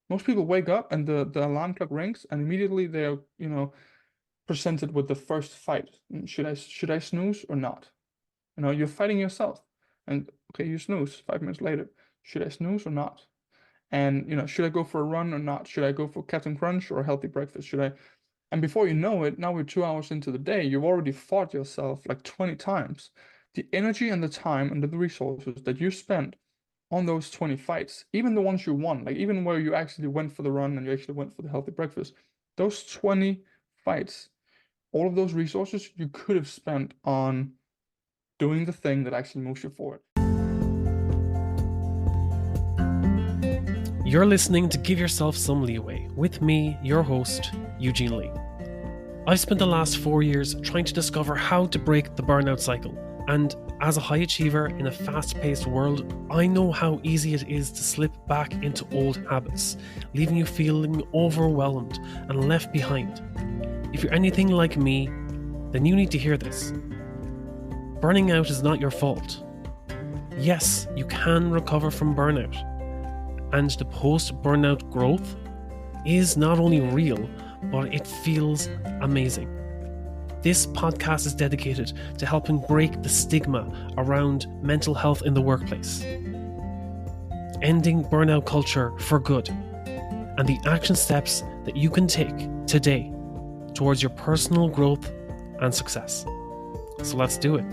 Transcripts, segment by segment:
Most people wake up and the alarm clock rings and immediately they're, presented with the first fight. Should I snooze or not? You're fighting yourself. And okay, you snooze 5 minutes later. Should I snooze or not? And should I go for a run or not? Should I go for Captain Crunch or a healthy breakfast? Should I? And before you know it, now we're 2 hours into the day, you've already fought yourself like 20 times. The energy and the time and the resources that you spent on those 20 fights, even the ones you won, like even where you actually went for the run and you actually went for the healthy breakfast, those 20 fights, all of those resources you could have spent on doing the thing that actually moves you forward. You're listening to Give Yourself Some Leeway with me, your host, Eugene Lee. I've spent the last 4 years trying to discover how to break the burnout cycle, and as a high achiever in a fast-paced world, I know how easy it is to slip back into old habits, leaving you feeling overwhelmed and left behind. If you're anything like me, then you need to hear this. Burning out is not your fault. Yes, you can recover from burnout. And the post-burnout growth is not only real, but it feels amazing. This podcast is dedicated to helping break the stigma around mental health in the workplace, ending burnout culture for good, and the action steps that you can take today towards your personal growth and success. So let's do it.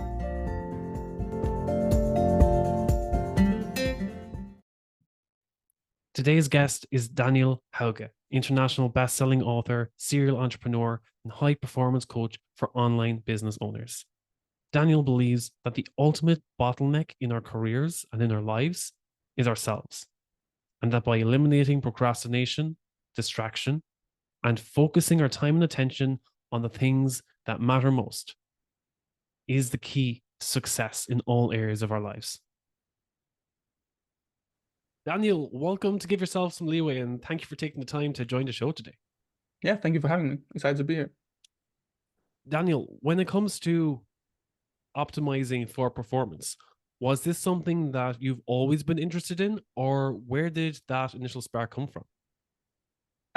Today's guest is Daniel Hauge, international best-selling author, serial entrepreneur, and high-performance coach for online business owners. Daniel believes that the ultimate bottleneck in our careers and in our lives is ourselves, and that by eliminating procrastination, distraction, and focusing our time and attention on the things that matter most is the key to success in all areas of our lives. Daniel, welcome to Give Yourself Some Leeway, and thank you for taking the time to join the show today. Yeah, thank you for having me. Excited to be here. Daniel, when it comes to optimizing for performance, was this something that you've always been interested in, or where did that initial spark come from?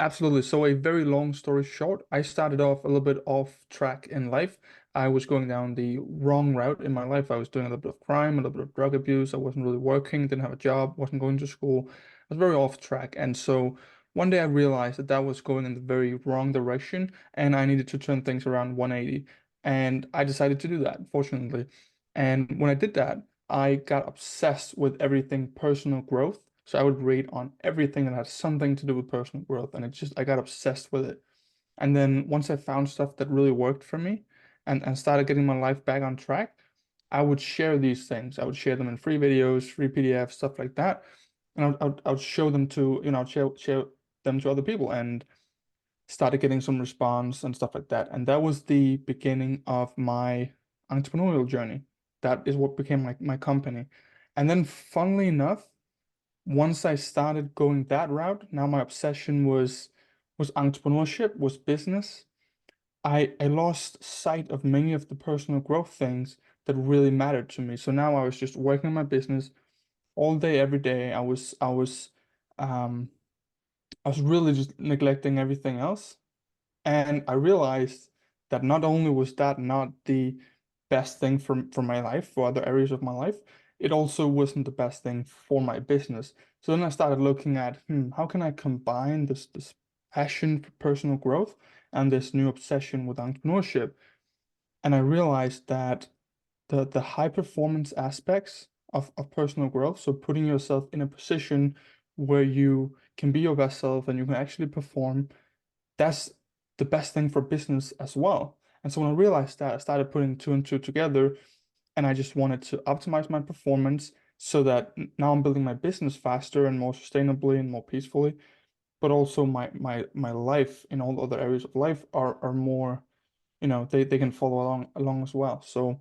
Absolutely. So, a very long story short, I started off a little bit off track in life. I was going down the wrong route in my life. I was doing a little bit of crime, a little bit of drug abuse. I wasn't really working, didn't have a job, wasn't going to school. I was very off track. And so, one day I realized that that was going in the very wrong direction, and I needed to turn things around 180. And I decided to do that, fortunately. And when I did that, I got obsessed with everything personal growth. So I would read on everything that had something to do with personal growth, and I got obsessed with it. And then once I found stuff that really worked for me and started getting my life back on track, I would share these things. I would share them in free videos, free PDFs, stuff like that. And I would show them to, I'd share them to other people and started getting some response and stuff like that. And that was the beginning of my entrepreneurial journey. That is what became my company. And then funnily enough, once I started going that route, now my obsession was entrepreneurship, was business. I lost sight of many of the personal growth things that really mattered to me. So now I was just working on my business all day, every day. Um I was really just neglecting everything else. And I realized that not only was that not the best thing for my life, for other areas of my life, it also wasn't the best thing for my business. So then I started looking at, how can I combine this passion for personal growth and this new obsession with entrepreneurship? And I realized that the high performance aspects of personal growth, so putting yourself in a position where you can be your best self and you can actually perform, that's the best thing for business as well. And so when I realized that, I started putting two and two together, and I just wanted to optimize my performance so that now I'm building my business faster and more sustainably and more peacefully, but also my life in all other areas of life are more, they can follow along as well. So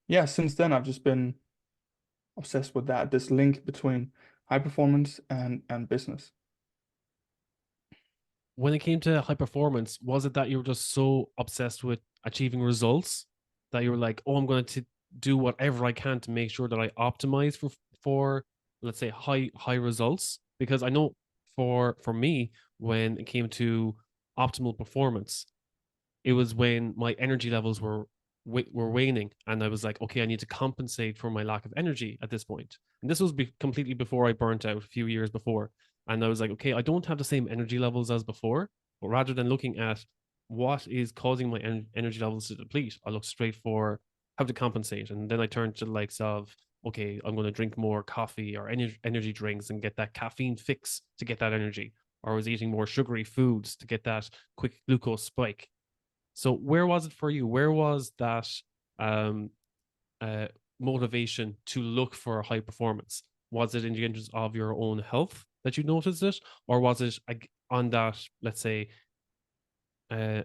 yeah, since then I've just been obsessed with that, this link between high performance and business. When it came to high performance, was it that you were just so obsessed with achieving results that you were like, oh, I'm going to do whatever I can to make sure that I optimize for let's say high results? Because I know for me when it came to optimal performance. It was when my energy levels were waning, and I was like, okay, I need to compensate for my lack of energy at this point. And this was completely before I burnt out a few years before, and I was like, okay, I don't have the same energy levels as before, but rather than looking at what is causing my energy levels to deplete, I look straight for how to compensate, and then I turned to the likes of, okay, I'm going to drink more coffee or energy drinks and get that caffeine fix to get that energy, or I was eating more sugary foods to get that quick glucose spike. So where was it for you? Where was that um, uh, motivation to look for high performance? Was it in the interest of your own health that you noticed it, or was it on that? Let's say uh,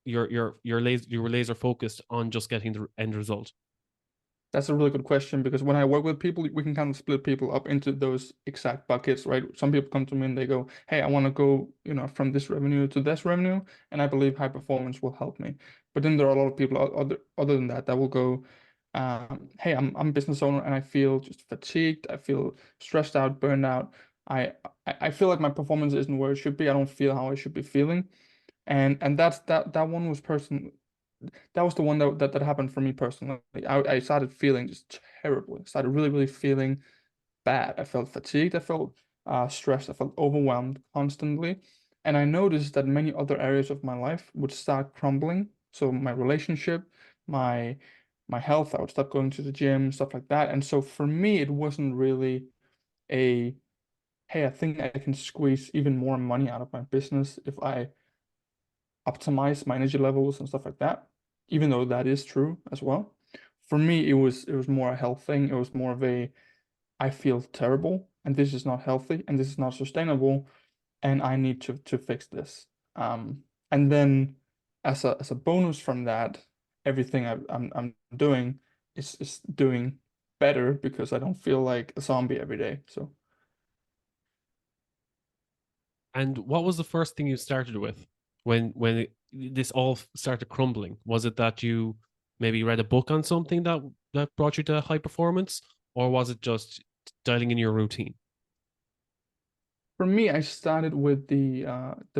you were laser focused on just getting the end result. That's a really good question because when I work with people, we can kind of split people up into those exact buckets, right? Some people come to me and they go, "Hey, I want to go, from this revenue to this revenue, and I believe high performance will help me." But then there are a lot of people other than that will go, "Hey, I'm a business owner and I feel just fatigued. I feel stressed out, burned out. I I feel like my performance isn't where it should be. I don't feel how I should be feeling." And that one was that was the one that happened for me personally. I started feeling just terrible. I started really, really feeling bad. I felt fatigued. I felt stressed. I felt overwhelmed constantly. And I noticed that many other areas of my life would start crumbling. So my relationship, my my health, I would stop going to the gym, stuff like that. And so for me, it wasn't really a, hey, I think I can squeeze even more money out of my business if I optimize my energy levels and stuff like that, even though that is true as well. For me, it was more a health thing. It was more of a I feel terrible and this is not healthy and this is not sustainable and I need to fix this. And then as a bonus from that, everything I'm doing is doing better because I don't feel like a zombie every day. So And what was the first thing you started with this all started crumbling? Was it that you maybe read a book on something that brought you to high performance, or was it just dialing in your routine? for me, I started with the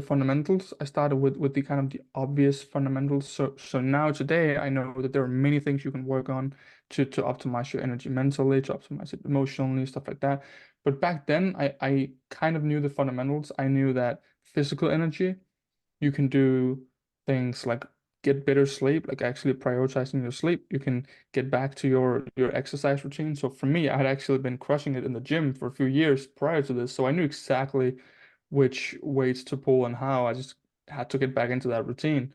fundamentals. I started with the kind of the obvious fundamentals. So now today I know that there are many things you can work on to optimize your energy mentally, to optimize it emotionally, stuff like that. But back then I kind of knew the fundamentals. I knew that physical energy you can do things like get better sleep, like actually prioritizing your sleep. You can get back to your exercise routine. So for me, I had actually been crushing it in the gym for a few years prior to this, so I knew exactly which weights to pull and how. I just had to get back into that routine.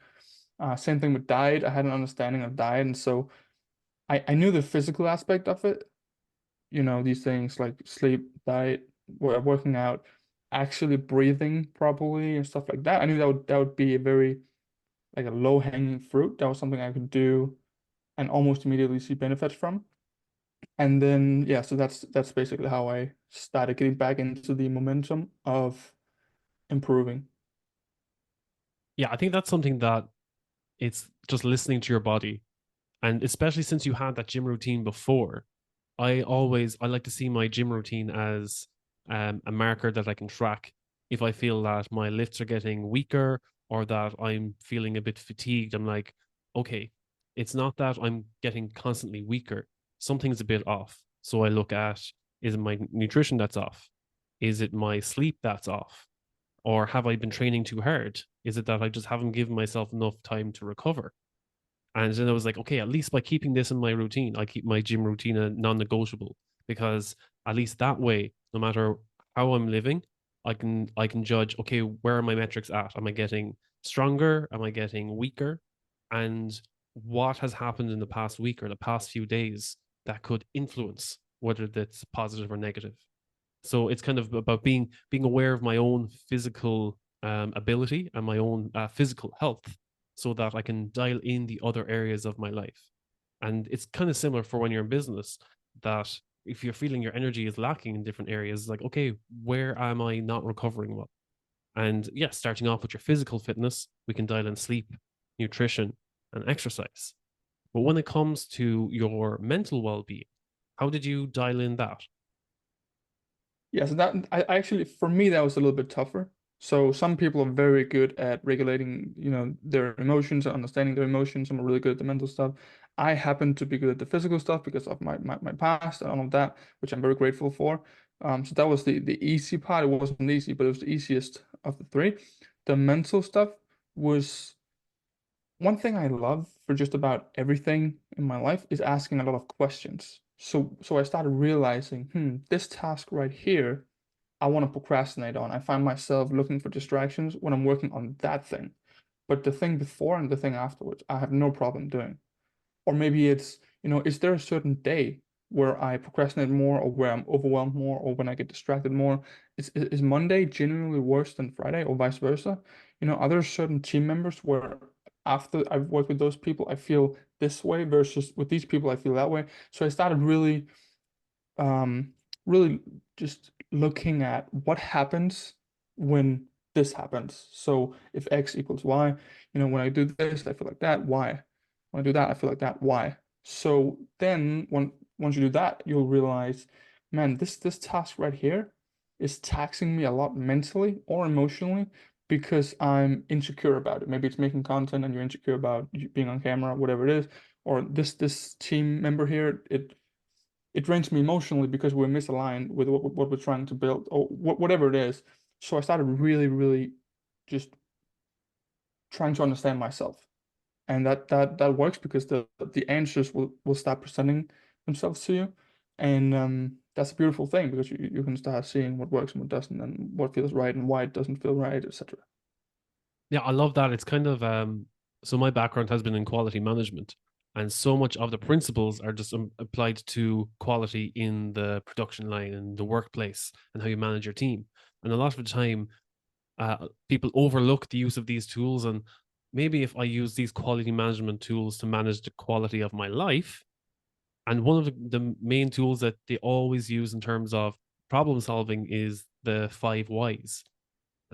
Same thing with diet. I had an understanding of diet, and so I knew the physical aspect of it. These things like sleep, diet, working out, actually breathing properly and stuff like that. I knew that would be a very like a low hanging fruit. That was something I could do and almost immediately see benefits from. And then yeah, so that's basically how I started getting back into the momentum of improving. Yeah, I think that's something that it's just listening to your body. And especially since you had that gym routine before, I like to see my gym routine as a marker that I can track. If I feel that my lifts are getting weaker or that I'm feeling a bit fatigued, I'm like, okay, it's not that I'm getting constantly weaker. Something's a bit off. So I look at, is it my nutrition that's off? Is it my sleep that's off? Or have I been training too hard? Is it that I just haven't given myself enough time to recover? And then I was like, okay, at least by keeping this in my routine, I keep my gym routine a non-negotiable because at least that way, no matter how I'm living, I can judge, okay, where are my metrics at? Am I getting stronger? Am I getting weaker? And what has happened in the past week or the past few days that could influence whether that's positive or negative. So it's kind of about being aware of my own physical ability and my own physical health, so that I can dial in the other areas of my life. And it's kind of similar for when you're in business. That if you're feeling your energy is lacking in different areas, like okay, where am I not recovering well? And yeah, starting off with your physical fitness, we can dial in sleep, nutrition, and exercise. But when it comes to your mental well-being, how did you dial in that? Yes, I actually for me that was a little bit tougher. So some people are very good at regulating, their emotions and understanding their emotions. Some are really good at the mental stuff. I happen to be good at the physical stuff because of my past and all of that, which I'm very grateful for. So that was the easy part. It wasn't easy, but it was the easiest of the three. The mental stuff was one thing I love for just about everything in my life is asking a lot of questions. So I started realizing, this task right here I want to procrastinate on. I find myself looking for distractions when I'm working on that thing. But the thing before and the thing afterwards, I have no problem doing. Or maybe it's, is there a certain day where I procrastinate more or where I'm overwhelmed more or when I get distracted more? Is Monday genuinely worse than Friday or vice versa? Are there certain team members where after I've worked with those people, I feel this way versus with these people, I feel that way? So I started um, really just looking at what happens when this happens. So if X equals Y, when I do this, I feel like that, why? When I do that, I feel like that, why? So then once you do that, you'll realize, man, this task right here is taxing me a lot mentally or emotionally because I'm insecure about it. Maybe it's making content and you're insecure about being on camera, whatever it is, or this team member here, it drains me emotionally because we're misaligned with what we're trying to build or whatever it is. So I started really, really just trying to understand myself. And that works because the answers will start presenting themselves to you. And that's a beautiful thing because you can start seeing what works and what doesn't and what feels right and why it doesn't feel right, etc. Yeah, I love that. It's kind of so my background has been in quality management, and so much of the principles are just applied to quality in the production line and the workplace and how you manage your team. And a lot of the time, people overlook the use of these tools. And maybe if I use these quality management tools to manage the quality of my life, and one of the main tools that they always use in terms of problem solving is the five whys.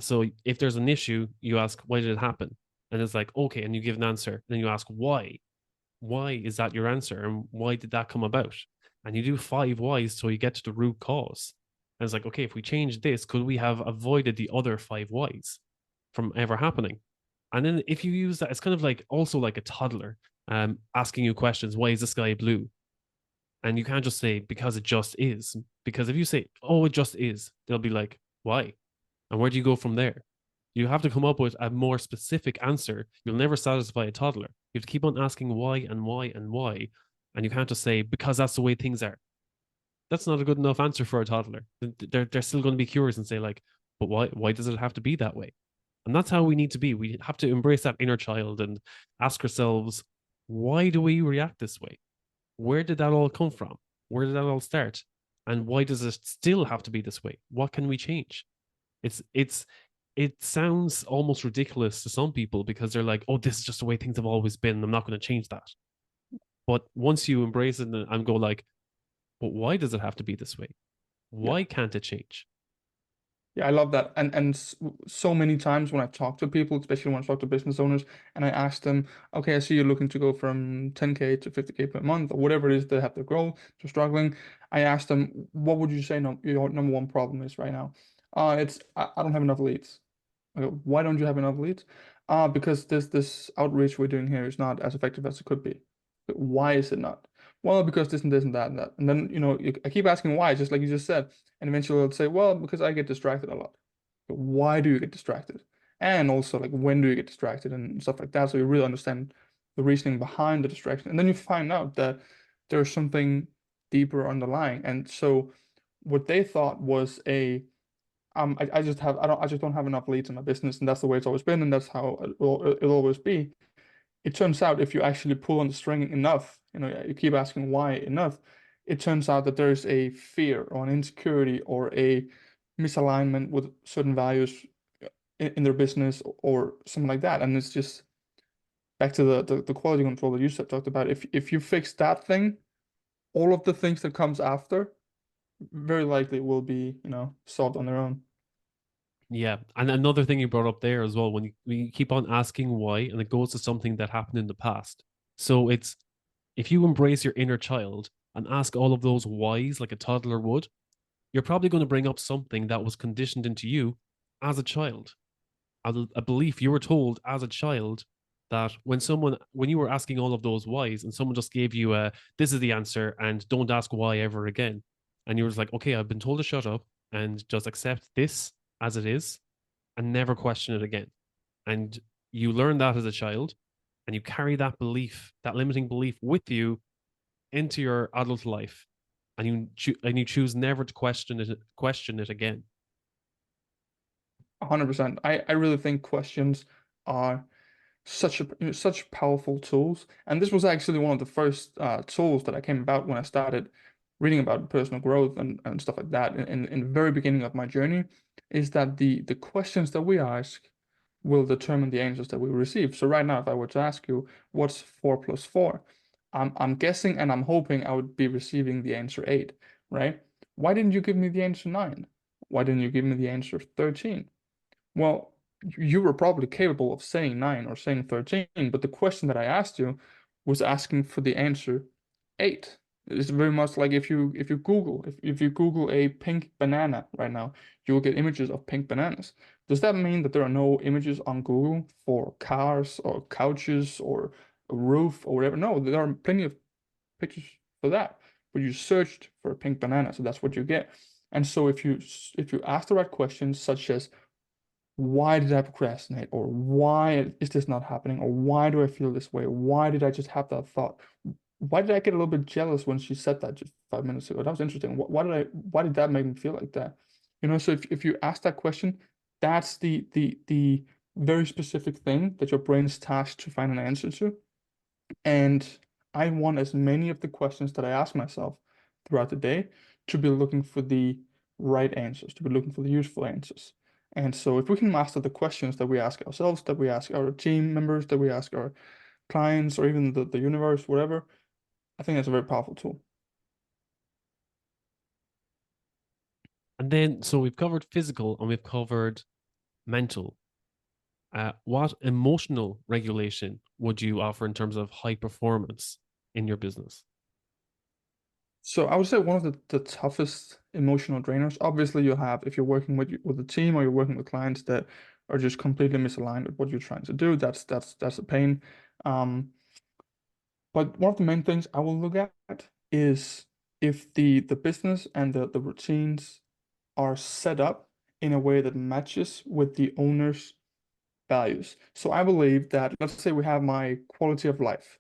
So if there's an issue, you ask, why did it happen? And it's like, okay, and you give an answer. Then you ask, why? Why is that your answer? And why did that come about? And you do five whys so you get to the root cause. And it's like, okay, if we change this, could we have avoided the other five whys from ever happening? And then if you use that, it's kind of like also like a toddler asking you questions. Why is the sky blue? And you can't just say, because it just is. Because if you say, oh, it just is, they'll be like, why? And where do you go from there? You have to come up with a more specific answer. You'll never satisfy a toddler. You have to keep on asking why and why and why. And you can't just say, because that's the way things are. That's not a good enough answer for a toddler. They're still going to be curious and say, like, but why does it have to be that way? And that's how we need to be. We have to embrace that inner child and ask ourselves, why do we react this way? Where did that all come from? Where did that all start? And why does it still have to be this way? What can we change? It's it sounds almost ridiculous to some people because they're like, oh, this is just the way things have always been. I'm not going to change that. But once you embrace it and go like, but why does it have to be this way? Yeah. Why can't it change? Yeah, I love that. And so many times when I talk to people, especially when I talk to business owners, and I ask them, okay, I see you're looking to go from 10K to 50K per month or whatever it is they have their goal, to struggling. I ask them, what would you say no, your number one problem is right now? It's I don't have enough leads. I go, why don't you have enough leads? Because this outreach we're doing here is not as effective as it could be. Why is it not? Well, because this and this and that and that. And then, I keep asking why, just like you just said. And eventually they'll say, well, because I get distracted a lot. But why do you get distracted? And also, like, when do you get distracted and stuff like that? So you really understand the reasoning behind the distraction. And then you find out that there's something deeper underlying. And so what they thought was I just don't have enough leads in my business, and that's the way it's always been, and that's how it'll always be. It turns out if you actually pull on the string enough, you keep asking why enough, it turns out that there's a fear or an insecurity or a misalignment with certain values in their business or something like that. And it's just back to the quality control that you talked about. If you fix that thing, all of the things that comes after very likely will be, solved on their own. Yeah. And another thing you brought up there as well, when you keep on asking why, and it goes to something that happened in the past. So it's if you embrace your inner child and ask all of those whys like a toddler would, you're probably going to bring up something that was conditioned into you as a child, a belief you were told as a child that when you were asking all of those whys and someone just gave you a, this is the answer and don't ask why ever again. And you were just like, okay, I've been told to shut up and just accept this as it is and never question it again. And you learn that as a child and you carry that belief, that limiting belief with you into your adult life, and you choose never to question it again. 100%. I really think questions are such powerful tools. And this was actually one of the first tools that I came about when I started reading about personal growth and stuff like that in the very beginning of my journey, is that the questions that we ask will determine the answers that we receive. So right now, if I were to ask you, what's 4 plus 4? I'm guessing and I'm hoping I would be receiving the answer 8, right? Why didn't you give me the answer 9? Why didn't you give me the answer 13? Well, you were probably capable of saying 9 or saying 13, but the question that I asked you was asking for the answer 8. It's very much like if you Google a pink banana right now, you will get images of pink bananas. Does that mean that there are no images on Google for cars or couches or a roof or whatever? No, there are plenty of pictures for that. But you searched for a pink banana, so that's what you get. And so if you ask the right questions, such as why did I procrastinate? Or why is this not happening? Or why do I feel this way? Why did I just have that thought? Why did I get a little bit jealous when she said that just 5 minutes ago? That was interesting. Why did that make me feel like that? So if you ask that question, that's the very specific thing that your brain is tasked to find an answer to. And I want as many of the questions that I ask myself throughout the day to be looking for the right answers, to be looking for the useful answers. And so if we can master the questions that we ask ourselves, that we ask our team members, that we ask our clients, or even the universe, whatever, I think that's a very powerful tool. And then, so we've covered physical and we've covered mental. What emotional regulation would you offer in terms of high performance in your business? So I would say one of the toughest emotional drainers, obviously you have if you're working with a team or you're working with clients that are just completely misaligned with what you're trying to do, that's a pain. Um, but one of the main things I will look at is if the business and the routines are set up in a way that matches with the owner's values. So I believe that let's say we have my quality of life.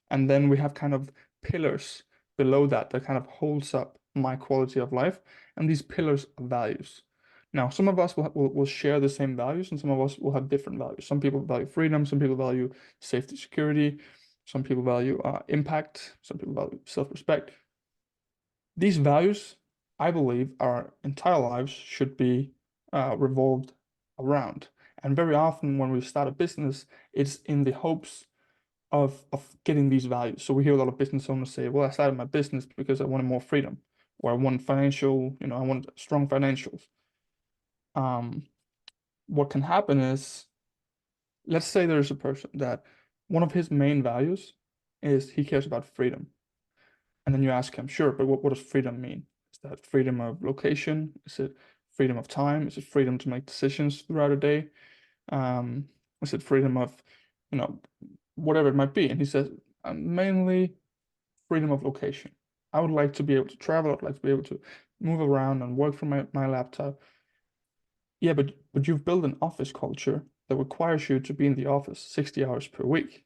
And then we have kind of pillars below that that kind of holds up my quality of life. And these pillars are values. Now, some of us will share the same values, and some of us will have different values. Some people value freedom, some people value safety, security, some people value impact, some people value self-respect. These values, I believe, our entire lives should be revolved around. And very often when we start a business, it's in the hopes of getting these values. So we hear a lot of business owners say, well, I started my business because I wanted more freedom or I want financial, I want strong financials. Um, what can happen is, let's say there's a person that one of his main values is he cares about freedom. And then you ask him, sure, but what does freedom mean? Is that freedom of location? Is it freedom of time? Is it freedom to make decisions throughout a day? Um, is it freedom of, you know, whatever it might be? And he says, mainly freedom of location. I would like to be able to travel. I'd like to be able to move around and work from my laptop. Yeah, but you've built an office culture that requires you to be in the office 60 hours per week,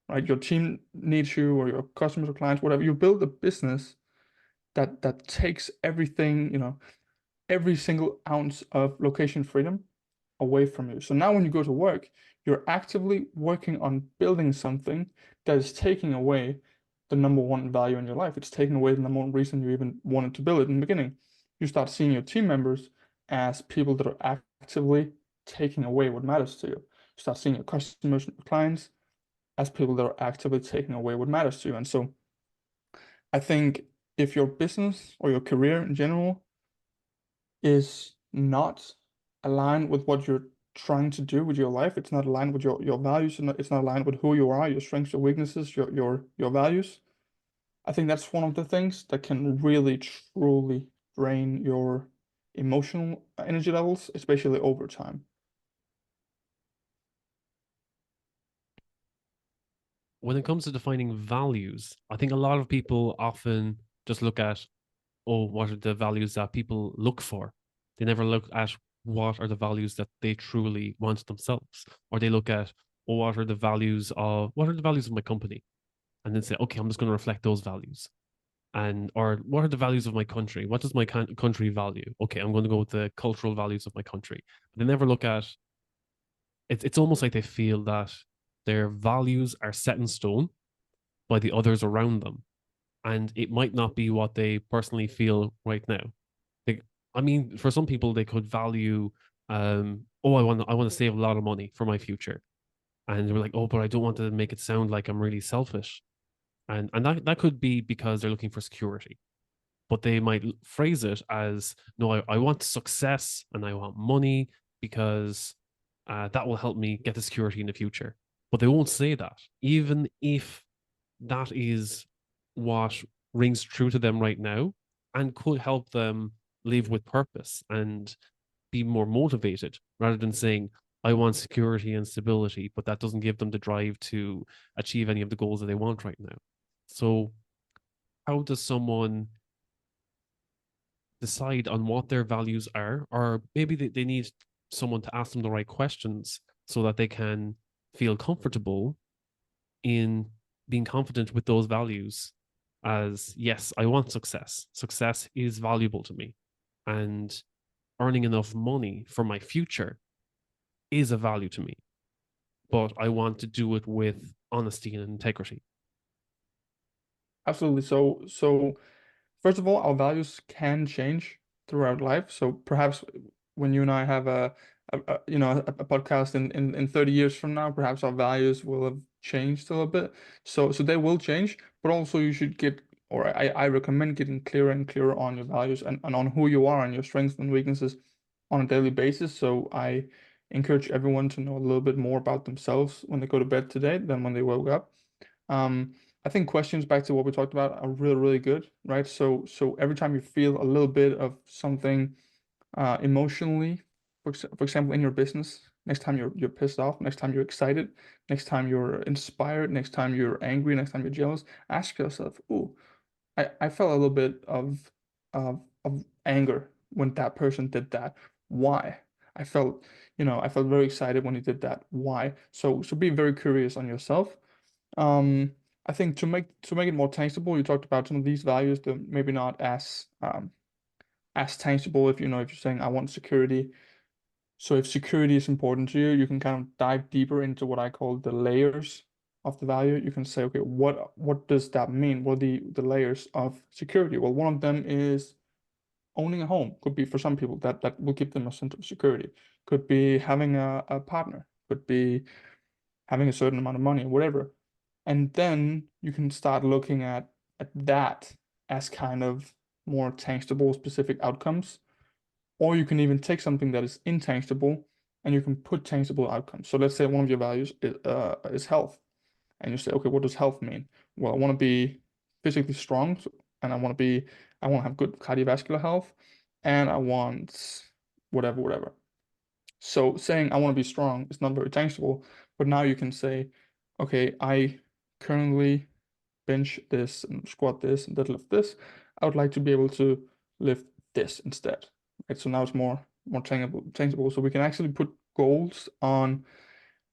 right? Your team needs you or your customers or clients, whatever. You build a business that takes everything, every single ounce of location freedom away from you. So now when you go to work, you're actively working on building something that is taking away the number one value in your life. It's taking away the number one reason you even wanted to build it in the beginning. You start seeing your team members as people that are actively taking away what matters to you. You start seeing your customers and clients as people that are actively taking away what matters to you. And so I think if your business or your career in general is not aligned with what you're trying to do with your life, it's not aligned with your values, and it's not aligned with who you are, your strengths, your weaknesses, your values. I think that's one of the things that can really, truly, drain your emotional energy levels, especially over time. When it comes to defining values, I think a lot of people often just look at, oh, what are the values that people look for? They never look at what are the values that they truly want themselves, or they look at, oh, what are the values of my company, and then say, okay, I'm just going to reflect those values, and or what are the values of my country? What does my country value? Okay, I'm going to go with the cultural values of my country. But they never look at it. It's almost like they feel that their values are set in stone by the others around them, and it might not be what they personally feel right now. They, I mean, for some people, they could value, oh, I want to save a lot of money for my future, and they're like, oh, but I don't want to make it sound like I'm really selfish, and that could be because they're looking for security, but they might phrase it as, no, I want success and I want money because that will help me get the security in the future. But they won't say that, even if that is what rings true to them right now and could help them live with purpose and be more motivated rather than saying, I want security and stability, but that doesn't give them the drive to achieve any of the goals that they want right now. So, how does someone decide on what their values are? Or maybe they need someone to ask them the right questions so that they can feel comfortable in being confident with those values as, yes, I want success. Success is valuable to me. And earning enough money for my future is a value to me. But I want to do it with honesty and integrity. Absolutely. So first of all, our values can change throughout life. So perhaps when you and I have a podcast in 30 years from now, perhaps our values will have changed a little bit. So they will change, but also you should get, or I recommend getting clearer and clearer on your values and on who you are and your strengths and weaknesses on a daily basis. So I encourage everyone to know a little bit more about themselves when they go to bed today than when they woke up. Um, I think questions back to what we talked about are really, really good, right? So every time you feel a little bit of something emotionally, for example, in your business, next time you're pissed off, next time you're excited, next time you're inspired, next time you're angry, next time you're jealous, ask yourself, "Ooh, I felt a little bit of anger when that person did that. Why? I felt, I felt very excited when he did that. Why?" So be very curious on yourself. I think to make it more tangible, you talked about some of these values that maybe not as tangible if you're saying I want security. So if security is important to you, you can kind of dive deeper into what I call the layers of the value. You can say, okay, what does that mean? What are the layers of security? Well, one of them is owning a home. Could be for some people that will give them a sense of security. Could be having a partner. Could be having a certain amount of money, whatever. And then you can start looking at that as kind of more tangible, specific outcomes. Or you can even take something that is intangible and you can put tangible outcomes. So let's say one of your values is health. And you say, okay, what does health mean? Well, I want to be physically strong and I want to have good cardiovascular health and I want whatever, whatever. So saying I want to be strong is not very tangible, but now you can say, okay, I currently bench this and squat this and deadlift this. I would like to be able to lift this instead. Right? So now it's more tangible. So we can actually put goals on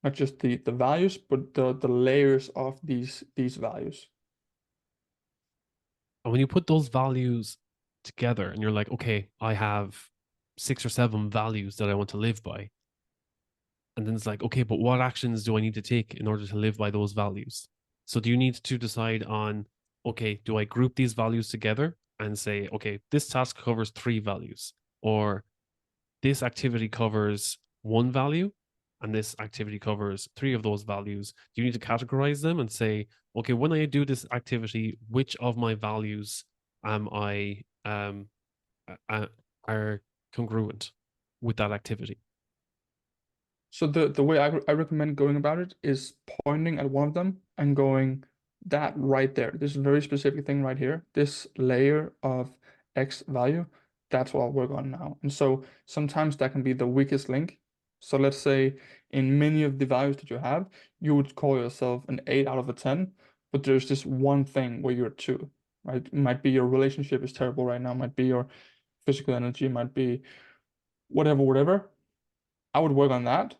not just the values, but the layers of these values. And when you put those values together and you're like, okay, I have 6 or 7 values that I want to live by. And then it's like, okay, but what actions do I need to take in order to live by those values? So do you need to decide on, okay, do I group these values together and say, okay, this task covers 3 values, or this activity covers 1 value, and this activity covers 3 of those values? Do you need to categorize them and say, okay, when I do this activity, which of my values am I uh, are congruent with that activity? So the way I recommend going about it is pointing at one of them and going that right there. This very specific thing right here, this layer of X value, that's what I'll work on now. And so sometimes that can be the weakest link. So let's say in many of the values that you have, you would call yourself an 8 out of a 10, but there's this one thing where you're a 2, right? It might be your relationship is terrible right now, might be your physical energy, might be whatever, whatever. I would work on that.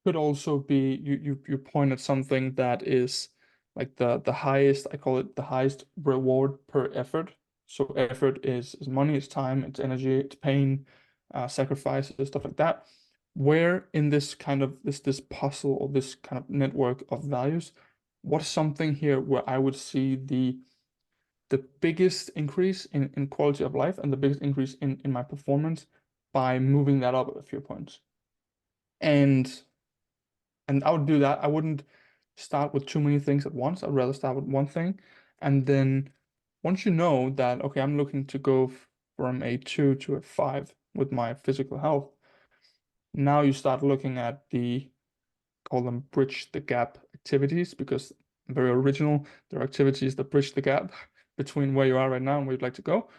Could also be you point at something that is like the highest, I call it the highest reward per effort. So effort is money, it's time, it's energy, it's pain, sacrifices, stuff like that. Where in this kind of this puzzle or this kind of network of values, what's something here where I would see the biggest increase in quality of life and the biggest increase in my performance by moving that up a few points. And I would do that. I wouldn't start with too many things at once. I'd rather start with one thing. And then once you know that, okay, I'm looking to go from a 2 to a 5 with my physical health, now you start looking at the, call them bridge the gap activities, because very original. There are activities that bridge the gap between where you are right now and where you'd like to go.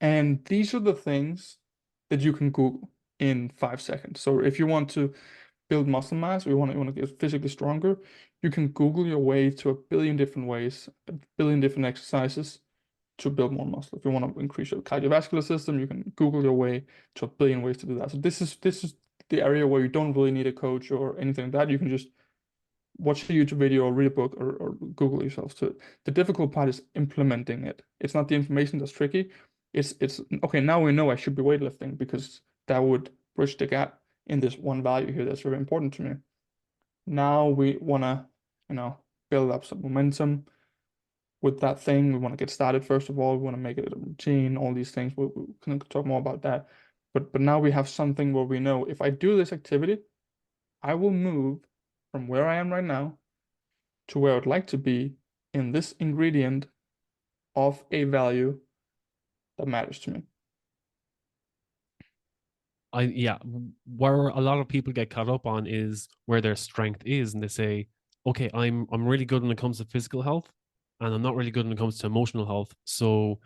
And these are the things that you can Google in 5 seconds. So if you want to build muscle mass, or you want to get physically stronger, you can Google your way to a billion different ways, a billion different exercises to build more muscle. If you want to increase your cardiovascular system, you can Google your way to a billion ways to do that. So this is the area where you don't really need a coach or anything like that. You can just watch a YouTube video or read a book, or Google yourself. So the difficult part is implementing it. It's not the information that's tricky. It's okay, now we know I should be weightlifting because that would bridge the gap in this one value here that's very important to me. Now we wanna, build up some momentum with that thing. We want to get started first of all. We want to make it a routine, all these things. We can talk more about that. But now we have something where we know if I do this activity, I will move from where I am right now to where I'd like to be in this ingredient of a value that matters to me. I yeah, where a lot of people get caught up on is where their strength is, and they say, okay, I'm really good when it comes to physical health, and I'm not really good when it comes to emotional health. So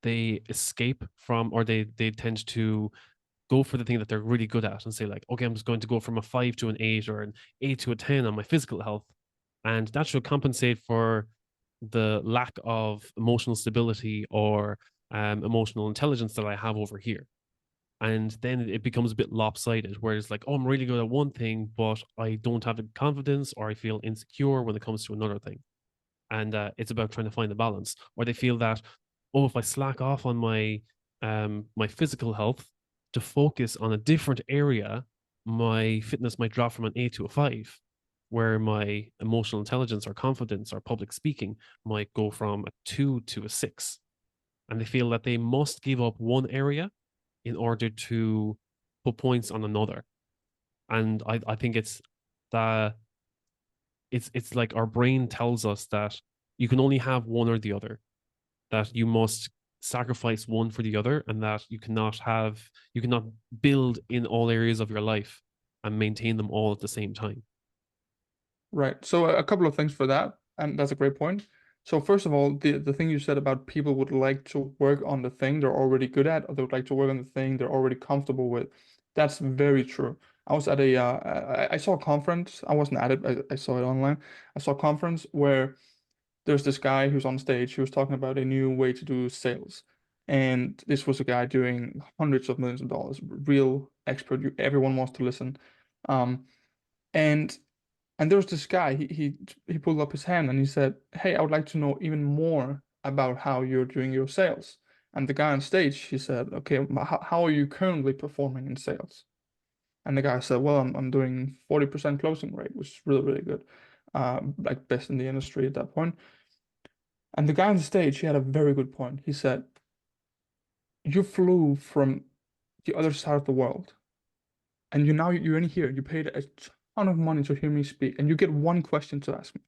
they escape from, or they tend to go for the thing that they're really good at and say like, okay, I'm just going to go from a 5 to an 8 or an 8 to a 10 on my physical health, and that should compensate for the lack of emotional stability or emotional intelligence that I have over here. And then it becomes a bit lopsided where it's like, oh, I'm really good at one thing, but I don't have the confidence or I feel insecure when it comes to another thing. And it's about trying to find the balance. Or they feel that, oh, if I slack off on my physical health to focus on a different area, my fitness might drop from an 8 to a 5, where my emotional intelligence or confidence or public speaking might go from a 2 to a 6. And they feel that they must give up one area in order to put points on another. And I think the it's like our brain tells us that you can only have one or the other, that you must sacrifice one for the other, and that you cannot build in all areas of your life and maintain them all at the same time. Right. So a couple of things for that, and that's a great point. So first of all, the thing you said about people would like to work on the thing they're already good at, or they would like to work on the thing they're already comfortable with. That's very true. I was at I saw a conference. I wasn't at it. I saw it online. I saw a conference where there's this guy who's on stage. He was talking about a new way to do sales, and this was a guy doing hundreds of millions of dollars, real expert. Everyone wants to listen. Um, and and there was this guy, he pulled up his hand and he said, "Hey, I would like to know even more about how you're doing your sales." And the guy on stage, he said, "Okay, how are you currently performing in sales?" And the guy said, "Well, I'm doing 40% closing rate, which is really, really good. Like best in the industry at that point." And the guy on the stage, he had a very good point. He said, "You flew from the other side of the world, and you're in here. You paid a ton of money to hear me speak, and you get one question to ask me.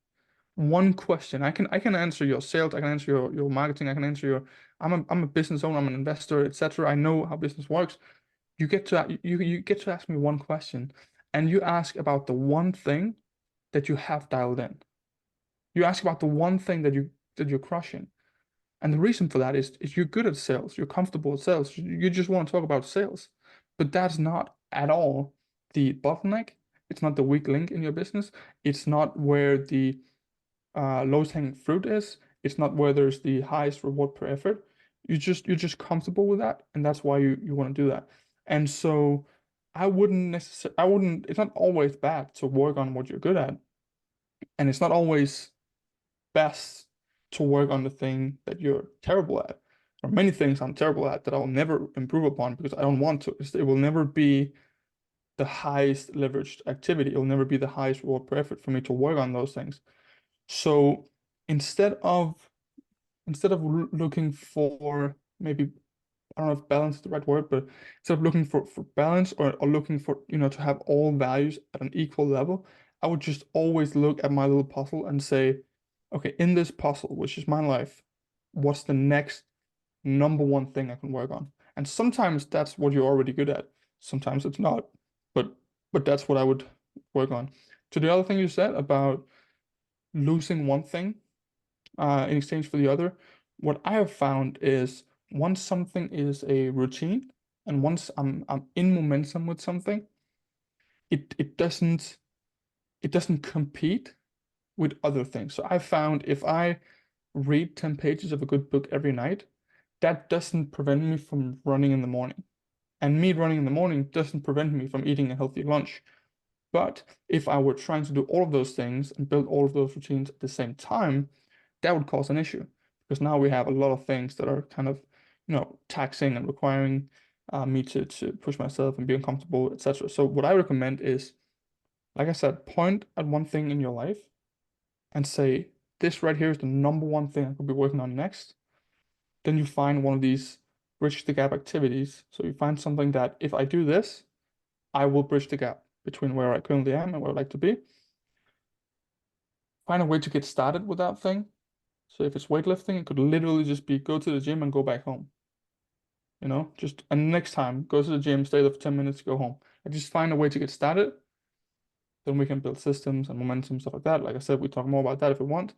One question. I can answer your sales, I can answer your marketing, I can answer your I'm a business owner, I'm an investor, etc. I know how business works. You get to ask me one question, and you ask about the one thing that you have dialed in. You ask about the one thing that you're crushing. And the reason for that is you're good at sales, you're comfortable at sales, you just want to talk about sales. But that's not at all the bottleneck. It's not the weak link in your business. It's not where the lowest hanging fruit is. It's not where there's the highest reward per effort. You're just comfortable with that, and that's why you want to do that. And so I wouldn't, it's not always bad to work on what you're good at, and it's not always best to work on the thing that you're terrible at. Or many things I'm terrible at that I'll never improve upon because I don't want to. It will never be the highest leveraged activity. It will never be the highest reward per effort for me to work on those things. So instead of looking for maybe, I don't know if balance is the right word, but instead of looking for balance, or looking for, to have all values at an equal level, I would just always look at my little puzzle and say, okay, in this puzzle, which is my life, what's the next number one thing I can work on? And sometimes that's what you're already good at. Sometimes it's not, but that's what I would work on. To the other thing you said about losing one thing in exchange for the other, what I have found is once something is a routine and once I'm in momentum with something, it it doesn't compete with other things. So I found if I read 10 pages of a good book every night, that doesn't prevent me from running in the morning. And me running in the morning doesn't prevent me from eating a healthy lunch. But if I were trying to do all of those things and build all of those routines at the same time, that would cause an issue because now we have a lot of things that are kind of, taxing and requiring me to push myself and be uncomfortable, etc. So what I recommend is, like I said, point at one thing in your life and say, this right here is the number one thing I could be working on next. Then you find one of these bridge the gap activities. So you find something that if I do this, I will bridge the gap between where I currently am and where I'd like to be. Find a way to get started with that thing. So if it's weightlifting, it could literally just be go to the gym and go back home. Just and next time go to the gym, stay there for 10 minutes, go home. And just find a way to get started. Then we can build systems and momentum, stuff like that. Like I said, we talk more about that if we want.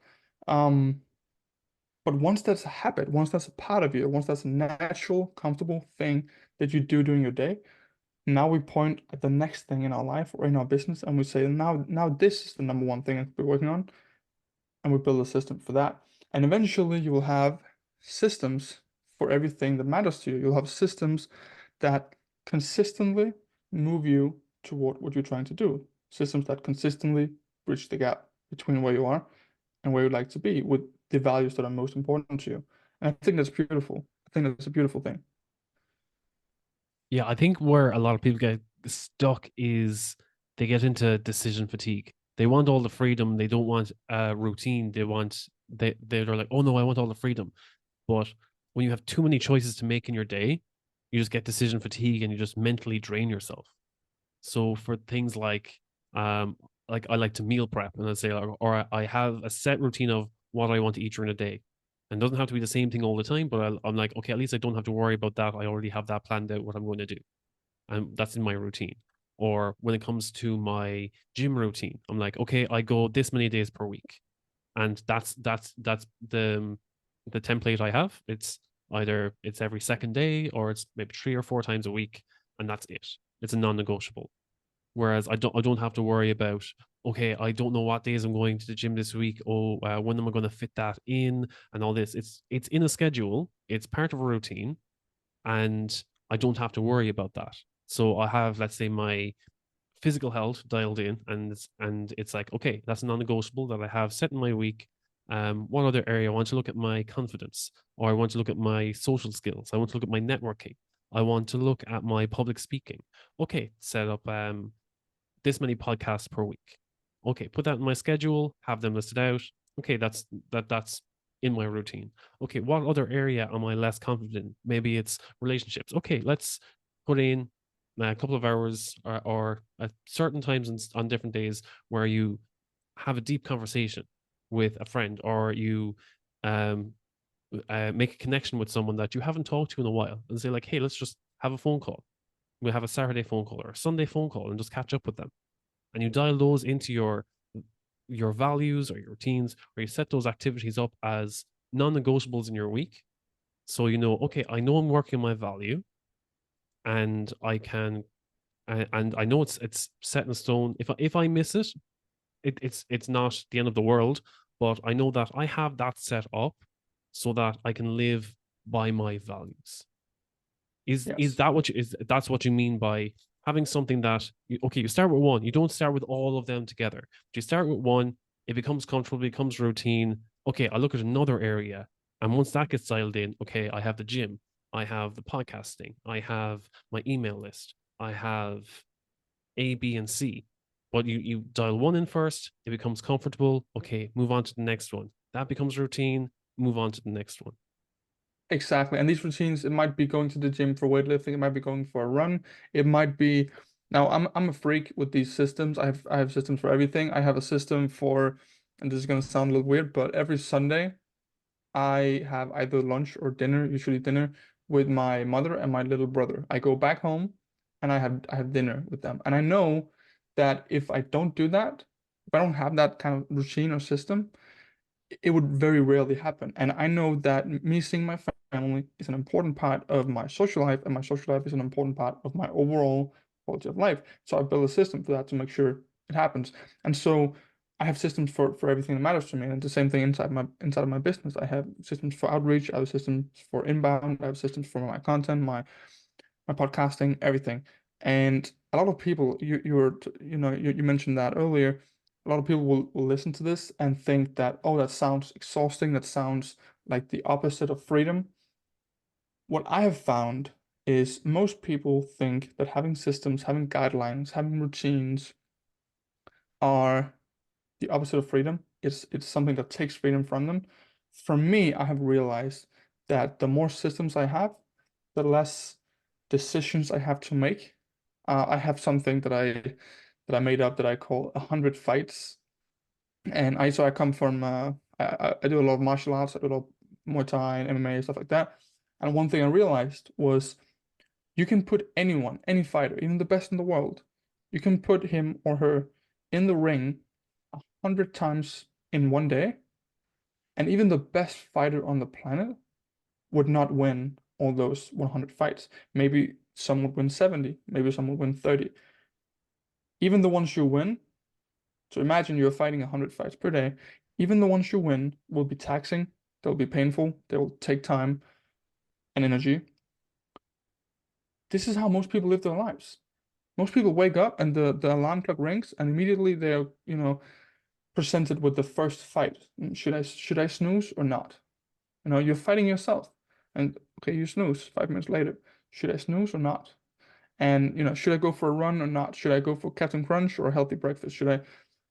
Um, but once that's a habit, once that's a part of you, once that's a natural, comfortable thing that you do during your day, now we point at the next thing in our life or in our business and we say, now this is the number one thing I could be working on. And we build a system for that. And eventually you will have systems for everything that matters to you. You'll have systems that consistently move you toward what you're trying to do. Systems that consistently bridge the gap between where you are and where you'd like to be with the values that are most important to you. And I think that's beautiful. I think that's a beautiful thing. Yeah, I think where a lot of people get stuck is they get into decision fatigue. They want all the freedom. They don't want a routine. They're like, oh no, I want all the freedom. But when you have too many choices to make in your day, you just get decision fatigue and you just mentally drain yourself. So for things um like I like to meal prep and I say or I have a set routine of what I want to eat during a day. And it doesn't have to be the same thing all the time, but I'm like, okay, at least I don't have to worry about that. I already have that planned out what I'm going to do. And that's in my routine. Or when it comes to my gym routine, I'm like, okay, I go this many days per week. And that's the template I have. It's either it's every second day or it's maybe 3 or 4 times a week, and that's it. It's a non-negotiable. Whereas I don't have to worry about, okay, I don't know what days I'm going to the gym this week. Oh, when am I going to fit that in and all this? It's in a schedule. It's part of a routine, and I don't have to worry about that. So I have, let's say, my physical health dialed in, and it's like, okay, that's a non-negotiable that I have set in my week. One other area, I want to look at my confidence, or I want to look at my social skills. I want to look at my networking. I want to look at my public speaking. Okay, set up this many podcasts per week. Okay, put that in my schedule, have them listed out. Okay, that's in my routine. Okay, what other area am I less confident in? Maybe it's relationships. Okay, let's put in a couple of hours or at certain times on different days where you have a deep conversation with a friend or you um, make a connection with someone that you haven't talked to in a while and say like, hey, let's just have a phone call. We'll have a Saturday phone call or a Sunday phone call and just catch up with them. And you dial those into your values or your routines, or you set those activities up as non-negotiables in your week. So you know, okay, I know I'm working my value, and I can, and I know it's set in stone. If I miss it, it's not the end of the world. But I know that I have that set up so that I can live by my values. Is Yes. that what you is that's what you mean by having something that okay, you start with one, you don't start with all of them together. But you start with one, it becomes comfortable, it becomes routine. Okay, I look at another area, and once that gets dialed in, okay, I have the gym, I have the podcasting, I have my email list, I have A, B, and C. But you dial one in first, it becomes comfortable. Okay, move on to the next one. That becomes routine. Move on to the next one. Exactly. And these routines, it might be going to the gym for weightlifting, it might be going for a run, it might be now I'm a freak with these systems. I have systems for everything. I have a system for, and this is gonna sound a little weird, but every Sunday I have either lunch or dinner, usually dinner, with my mother and my little brother. I go back home and I have dinner with them. And I know that if I don't do that, if I don't have that kind of routine or system, it would very rarely happen. And I know that me seeing my family is an important part of my social life, and my social life is an important part of my overall quality of life. So I build a system for that to make sure it happens. And so I have systems for everything that matters to me. And the same thing inside of my business. I have systems for outreach, I have systems for inbound, I have systems for my content, my podcasting, everything. And a lot of people, you mentioned that earlier. A lot of people will listen to this and think that, oh, that sounds exhausting. That sounds like the opposite of freedom. What I have found is most people think that having systems, having guidelines, having routines are the opposite of freedom. It's something that takes freedom from them. For me, I have realized that the more systems I have, the less decisions I have to make. I have something that I made up that I call 100 fights, and I come from I do a lot of martial arts. I do a lot of Muay Thai and MMA stuff like that. And one thing I realized was you can put anyone, any fighter, even the best in the world, you can put him or her in the ring 100 times in one day, and even the best fighter on the planet would not win all those 100 fights. Maybe some would win 70, maybe some would win 30. Even the ones you win, so imagine you're fighting 100 fights per day, even the ones you win will be taxing, they'll be painful, they will take time and energy. This is how most people live their lives. Most people wake up and the alarm clock rings and immediately they're, presented with the first fight. Should I snooze or not? You're fighting yourself. And okay, you snooze 5 minutes later. Should I snooze or not? And should I go for a run or not? Should I go for Captain Crunch or a healthy breakfast? Should I?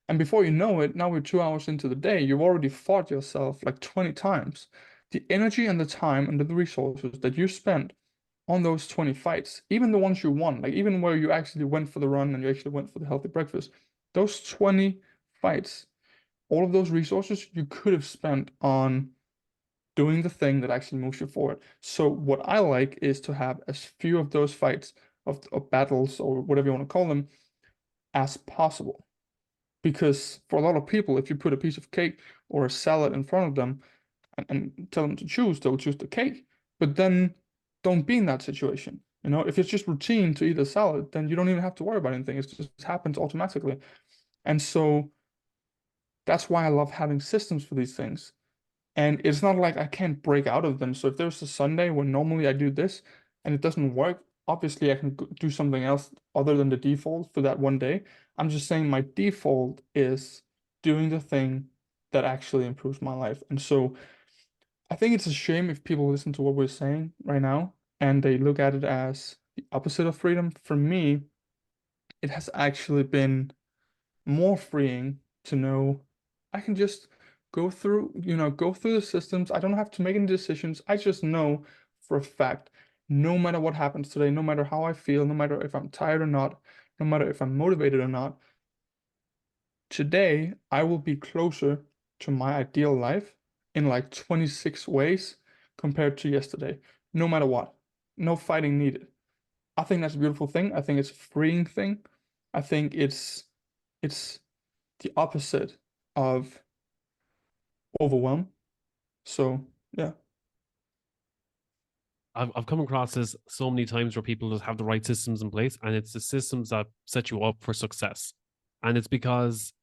And before you know it, now we're 2 hours into the day, you've already fought yourself like 20 times. The energy and the time and the resources that you spent on those 20 fights, even the ones you won, like even where you actually went for the run and you actually went for the healthy breakfast, those 20 fights, all of those resources you could have spent on doing the thing that actually moves you forward. So what I like is to have as few of those fights of battles or whatever you want to call them as possible. Because for a lot of people, if you put a piece of cake or a salad in front of them and tell them to choose, they'll choose the cake. But then don't be in that situation. If it's just routine to eat a salad, then you don't even have to worry about anything. It just happens automatically. And so that's why I love having systems for these things. And it's not like I can't break out of them. So if there's a Sunday when normally I do this and it doesn't work, obviously I can do something else other than the default for that one day. I'm just saying my default is doing the thing that actually improves my life. And so I think it's a shame if people listen to what we're saying right now and they look at it as the opposite of freedom. For me, it has actually been more freeing to know I can just go through the systems. I don't have to make any decisions. I just know for a fact, no matter what happens today, no matter how I feel, no matter if I'm tired or not, no matter if I'm motivated or not, today I will be closer to my ideal life in like 26 ways compared to yesterday, no matter what. No fighting needed. I think that's a beautiful thing. I think it's a freeing thing. I think it's the opposite of overwhelm. So yeah, I've come across this so many times where people just have the right systems in place, and it's the systems that set you up for success. And it's because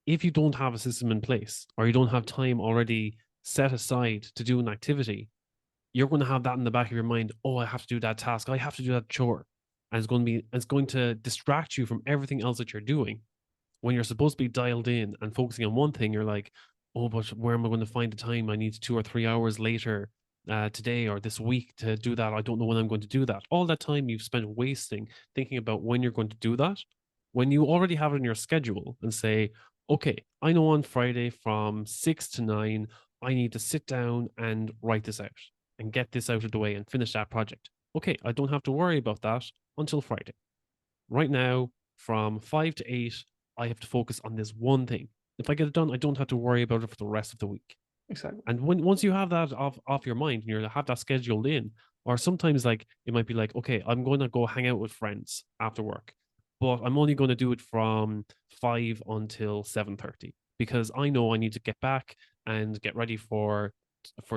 if you don't have a system in place or you don't have time already set aside to do an activity, you're going to have that in the back of your mind. Oh, I have to do that task. I have to do that chore. And it's going to distract you from everything else that you're doing. When you're supposed to be dialed in and focusing on one thing, you're like, oh, but where am I going to find the time? I need 2 or 3 hours later today or this week to do that. I don't know when I'm going to do that. All that time you've spent wasting thinking about when you're going to do that, when you already have it in your schedule and say, okay, I know on Friday from 6 to 9, I need to sit down and write this out and get this out of the way and finish that project. Okay, I don't have to worry about that until Friday. Right now, from 5 to 8, I have to focus on this one thing. If I get it done, I don't have to worry about it for the rest of the week. exactly. And once you have that off your mind and you have that scheduled in, or sometimes like it might be like, okay, I'm going to go hang out with friends after work, but I'm only going to do it from 5 until 7:30 because I know I need to get back and get ready for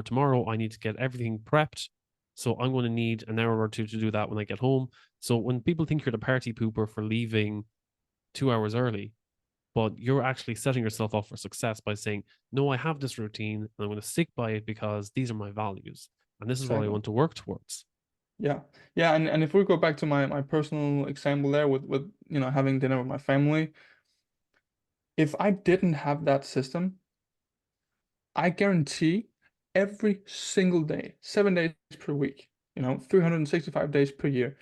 tomorrow. I need to get everything prepped. So I'm going to need an hour or two to do that when I get home. So when people think you're the party pooper for leaving 2 hours early, but you're actually setting yourself up for success by saying, no, I have this routine and I'm going to stick by it because these are my values and this is what I Exactly. want to work towards. Yeah. Yeah, and if we go back to my personal example there with having dinner with my family, if I didn't have that system, I guarantee every single day, 7 days per week, 365 days per year,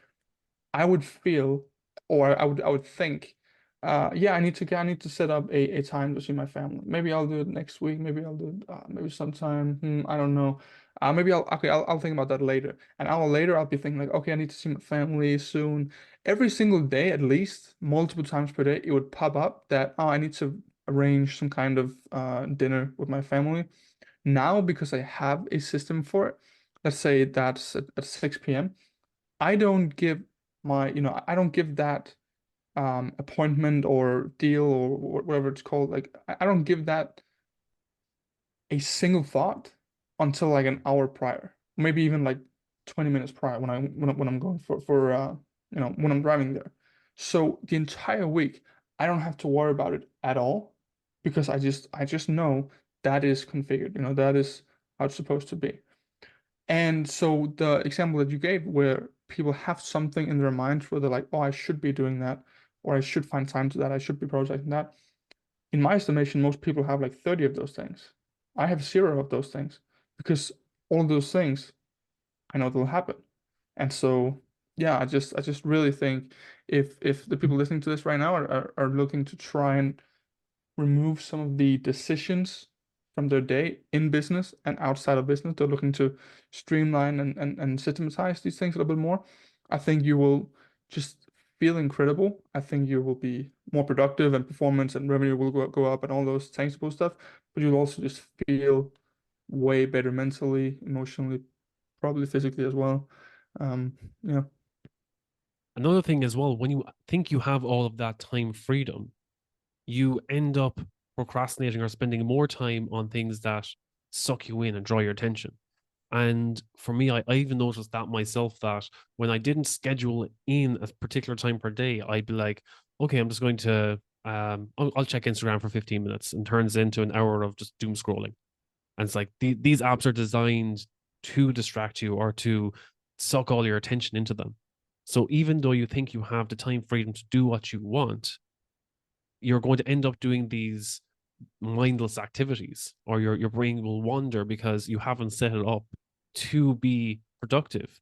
I would feel, or I would think, yeah, I need to set up a time to see my family. Maybe I'll do it next week. Maybe I'll do it maybe sometime. I don't know. Maybe I'll think about that later. An hour later, I'll be thinking like, okay, I need to see my family soon. Every single day, at least multiple times per day, it would pop up that I need to arrange some kind of dinner with my family. Now, because I have a system for it, let's say that's at 6 p.m. I don't give I don't give that appointment or deal or whatever it's called. Like, I don't give that a single thought until like an hour prior, maybe even like 20 minutes prior when I'm going for when I'm driving there. So the entire week, I don't have to worry about it at all because I just know that is configured. That is how it's supposed to be. And so the example that you gave, where people have something in their minds where they're like, oh, I should be doing that, or I should find time to that, I should be projecting that. In my estimation, most people have like 30 of those things. I have zero of those things because all of those things I know they'll happen. And so, yeah, I just really think if the people listening to this right now are looking to try and remove some of the decisions from their day in business and outside of business. They're looking to streamline and systematize these things a little bit more. I think you will just feel incredible. I think you will be more productive and performance and revenue will go up and all those tangible stuff. But you'll also just feel way better mentally, emotionally, probably physically as well. Yeah, Another thing as well, when you think you have all of that time freedom, you end up procrastinating or spending more time on things that suck you in and draw your attention. And for me, I even noticed that myself that when I didn't schedule in a particular time per day, I'd be like, okay, I'm just going to, I'll check Instagram for 15 minutes and turns into an hour of just doom scrolling. And it's like these apps are designed to distract you or to suck all your attention into them. So even though you think you have the time freedom to do what you want, you're going to end up doing these mindless activities, or your brain will wander because you haven't set it up to be productive,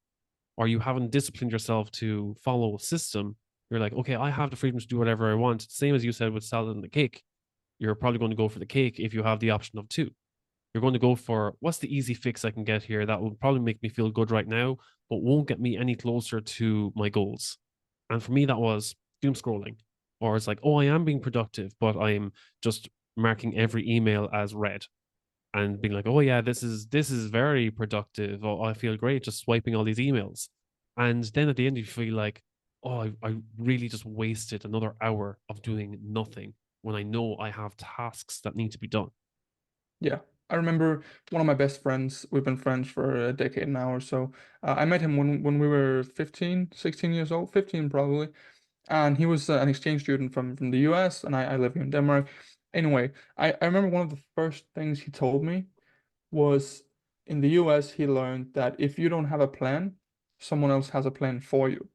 or you haven't disciplined yourself to follow a system. You're like, okay, I have the freedom to do whatever I want. Same as you said with salad and the cake. You're probably going to go for the cake if you have the option of two. You're going to go for what's the easy fix I can get here that will probably make me feel good right now, but won't get me any closer to my goals. And for me, that was doom scrolling. Or it's like, oh, I am being productive, but I'm just marking every email as read and being like, oh yeah, this is very productive. Oh, I feel great just swiping all these emails. And then at the end, you feel like, oh, I really just wasted another hour of doing nothing when I know I have tasks that need to be done. yeah. I remember one of my best friends, we've been friends for a decade now or so. I met him when we were 15, 16 years old, 15 probably. And he was an exchange student from the US, and I live here in Denmark. Anyway, I remember one of the first things he told me was in the US, he learned that if you don't have a plan, someone else has a plan for you.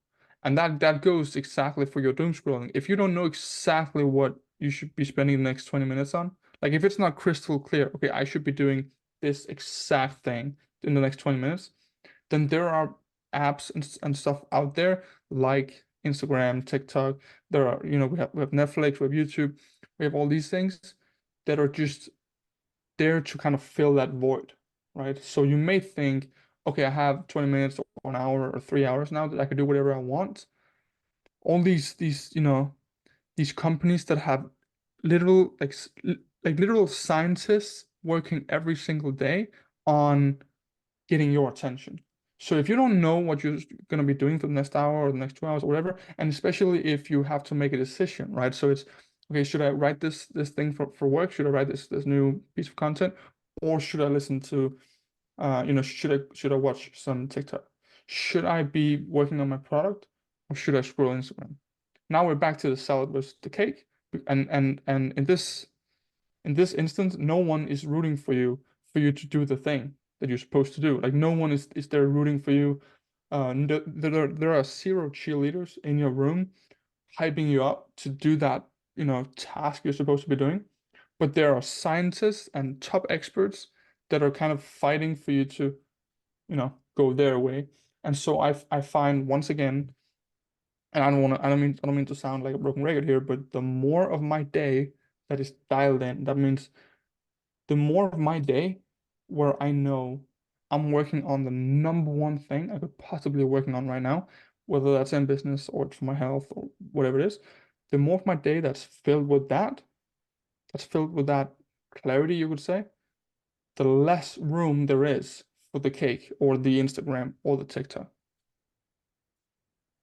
And that goes exactly for your doom scrolling. If you don't know exactly what you should be spending the next 20 minutes on, like if it's not crystal clear, okay, I should be doing this exact thing in the next 20 minutes, then there are apps and stuff out there like Instagram, TikTok. There are, we have Netflix, we have YouTube, we have all these things that are just there to kind of fill that void, right? So you may think, okay, I have 20 minutes or an hour or 3 hours now that I could do whatever I want. All these companies that have literal like literal scientists working every single day on getting your attention. So if you don't know what you're going to be doing for the next hour or the next 2 hours or whatever, and especially if you have to make a decision, right? So it's okay, should I write this thing for work? Should I write this new piece of content? Or should I listen to should I watch some TikTok? Should I be working on my product or should I scroll Instagram? Now we're back to the salad versus the cake. And in this instance, no one is rooting for you to do the thing that you're supposed to do. Like no one is there rooting for you. There are zero cheerleaders in your room hyping you up to do that, task you're supposed to be doing. But there are scientists and top experts that are kind of fighting for you to, go their way. And so I find once again, and I don't mean to sound like a broken record here, but the more of my day that is dialed in, that means the more of my day where I know I'm working on the number one thing I could possibly be working on right now, whether that's in business or it's for my health or whatever it is, the more of my day that's filled with that clarity, you could say, the less room there is for the cake or the Instagram or the TikTok.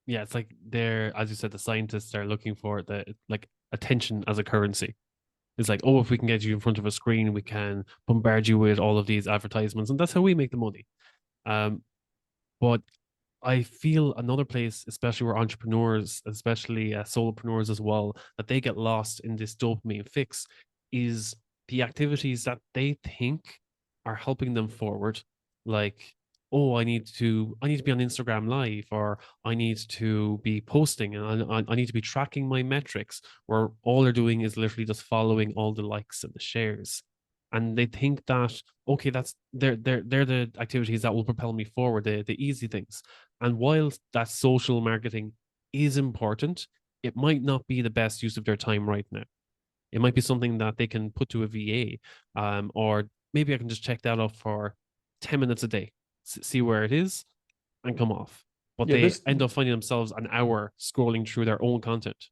Yeah, it's like they're, as you said, the scientists are looking for the like attention as a currency. It's like, oh, if we can get you in front of a screen, we can bombard you with all of these advertisements, and that's how we make the money. Um, but I feel another place, especially where entrepreneurs, especially solopreneurs as well, that they get lost in this dopamine fix is the activities that they think are helping them forward. Like, oh, I need to be on Instagram Live, or I need to be posting, and I need to be tracking my metrics, where all they're doing is literally just following all the likes and the shares. And they think that, okay, they're the activities that will propel me forward, the easy things. And while that social marketing is important, it might not be the best use of their time right now. It might be something that they can put to a VA, or maybe I can just check that off for 10 minutes a day, see where it is, and come off. But Yeah, they this end up finding themselves an hour scrolling through their own content.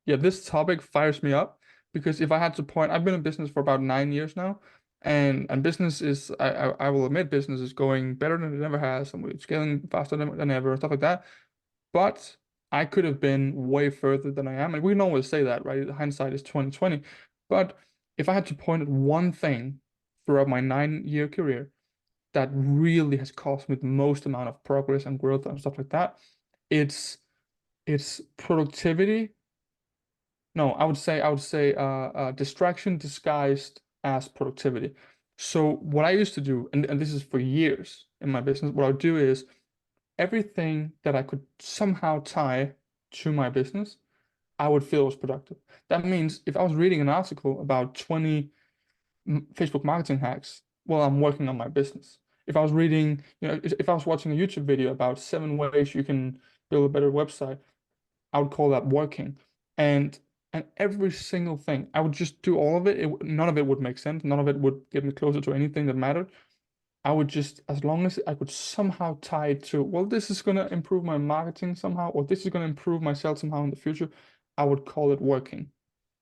Yeah, this topic fires me up because if I had to point, I've been in business for about 9 years now, and business is, I will admit, business is going better than it ever has, and we're scaling faster than ever, stuff like that. But I could have been way further than I am, and we can always say that, right? Hindsight is 2020. But if I had to point at one thing throughout my 9 year career that really has caused me the most amount of progress and growth and stuff like that, it's it's productivity. No, I would say distraction disguised as productivity. So what I used to do, and this is for years in my business, what I would do is everything that I could somehow tie to my business, I would feel was productive. That means if I was reading an article about 20 Facebook marketing hacks, well, I'm working on my business. If I was reading, if I was watching a YouTube video about 7 ways you can build a better website, I would call that working. And every single thing, I would just do all of it. None of it would make sense. None of it would get me closer to anything that mattered. I would just, as long as I could somehow tie it to, well, this is going to improve my marketing somehow, or this is going to improve my sales somehow in the future, I would call it working.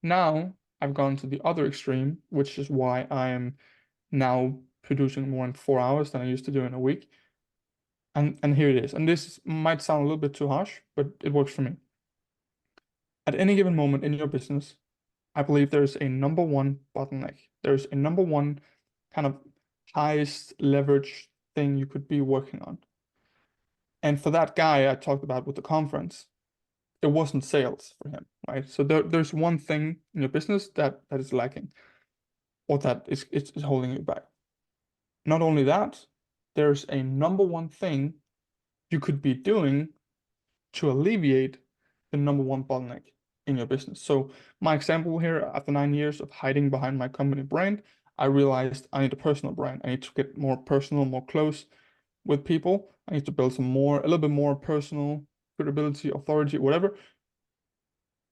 Now I've gone to the other extreme, which is why I am now producing more in 4 hours than I used to do in a week. And here it is. And this might sound a little bit too harsh, but it works for me. At any given moment in your business, I believe there's a number one bottleneck. There's a number one kind of highest leverage thing you could be working on. And for that guy I talked about with the conference, it wasn't sales for him, right? So there's one thing in your business that is lacking, or that is holding you back. Not only that, there's a number one thing you could be doing to alleviate the number one bottleneck in your business. So my example here, after 9 years of hiding behind my company brand, I realized I need a personal brand. I need to get more personal, more close with people. I need to build a little bit more personal credibility, authority, whatever.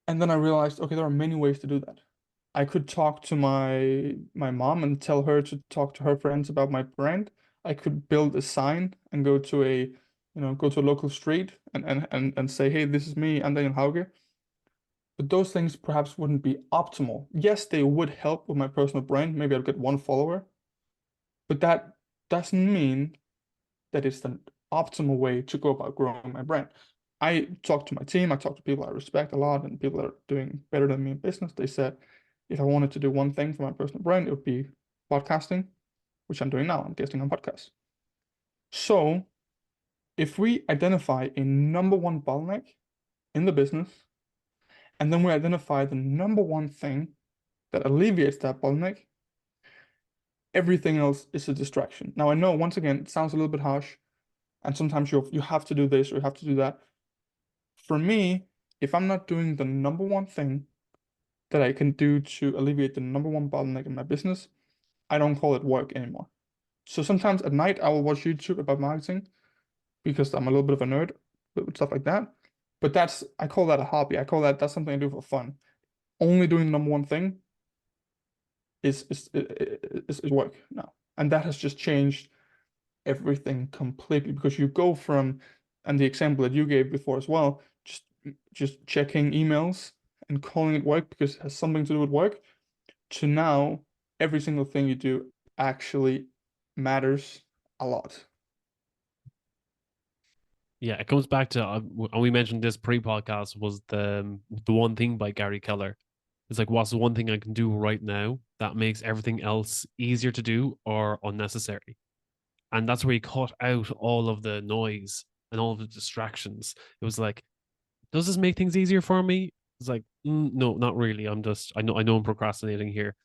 And then I realized, okay, there are many ways to do that. I could talk to my mom and tell her to talk to her friends about my brand. I could build a sign and go to a local street and say, hey, this is me, I'm Daniel Hauge. But those things perhaps wouldn't be optimal. Yes, they would help with my personal brand. Maybe I'll get one follower, but that doesn't mean that is the optimal way to go about growing my brand. I talk to my team, I talk to people I respect a lot and people that are doing better than me in business. They said if I wanted to do one thing for my personal brand, it would be podcasting, which I'm doing now. I'm guesting on podcasts. So if we identify a number one bottleneck in the business, and then we identify the number one thing that alleviates that bottleneck, everything else is a distraction. Now I know once again it sounds a little bit harsh, and sometimes you have to do this or you have to do that. For me, if I'm not doing the number one thing that I can do to alleviate the number one bottleneck in my business, I don't call it work anymore. So sometimes at night I will watch YouTube about marketing because I'm a little bit of a nerd with stuff like that. But I call that a hobby. That's something I do for fun. Only doing the number one thing is work now. And that has just changed everything completely because you go from, and the example that you gave before as well, just checking emails and calling it work because it has something to do with work, to now every single thing you do actually matters a lot. Yeah, it comes back to, and we mentioned this pre-podcast, was the one thing by Gary Keller. It's like, what's the one thing I can do right now that makes everything else easier to do or unnecessary? And that's where he cut out all of the noise and all of the distractions. It was like, does this make things easier for me? It's like, no, not really. I know I'm procrastinating here.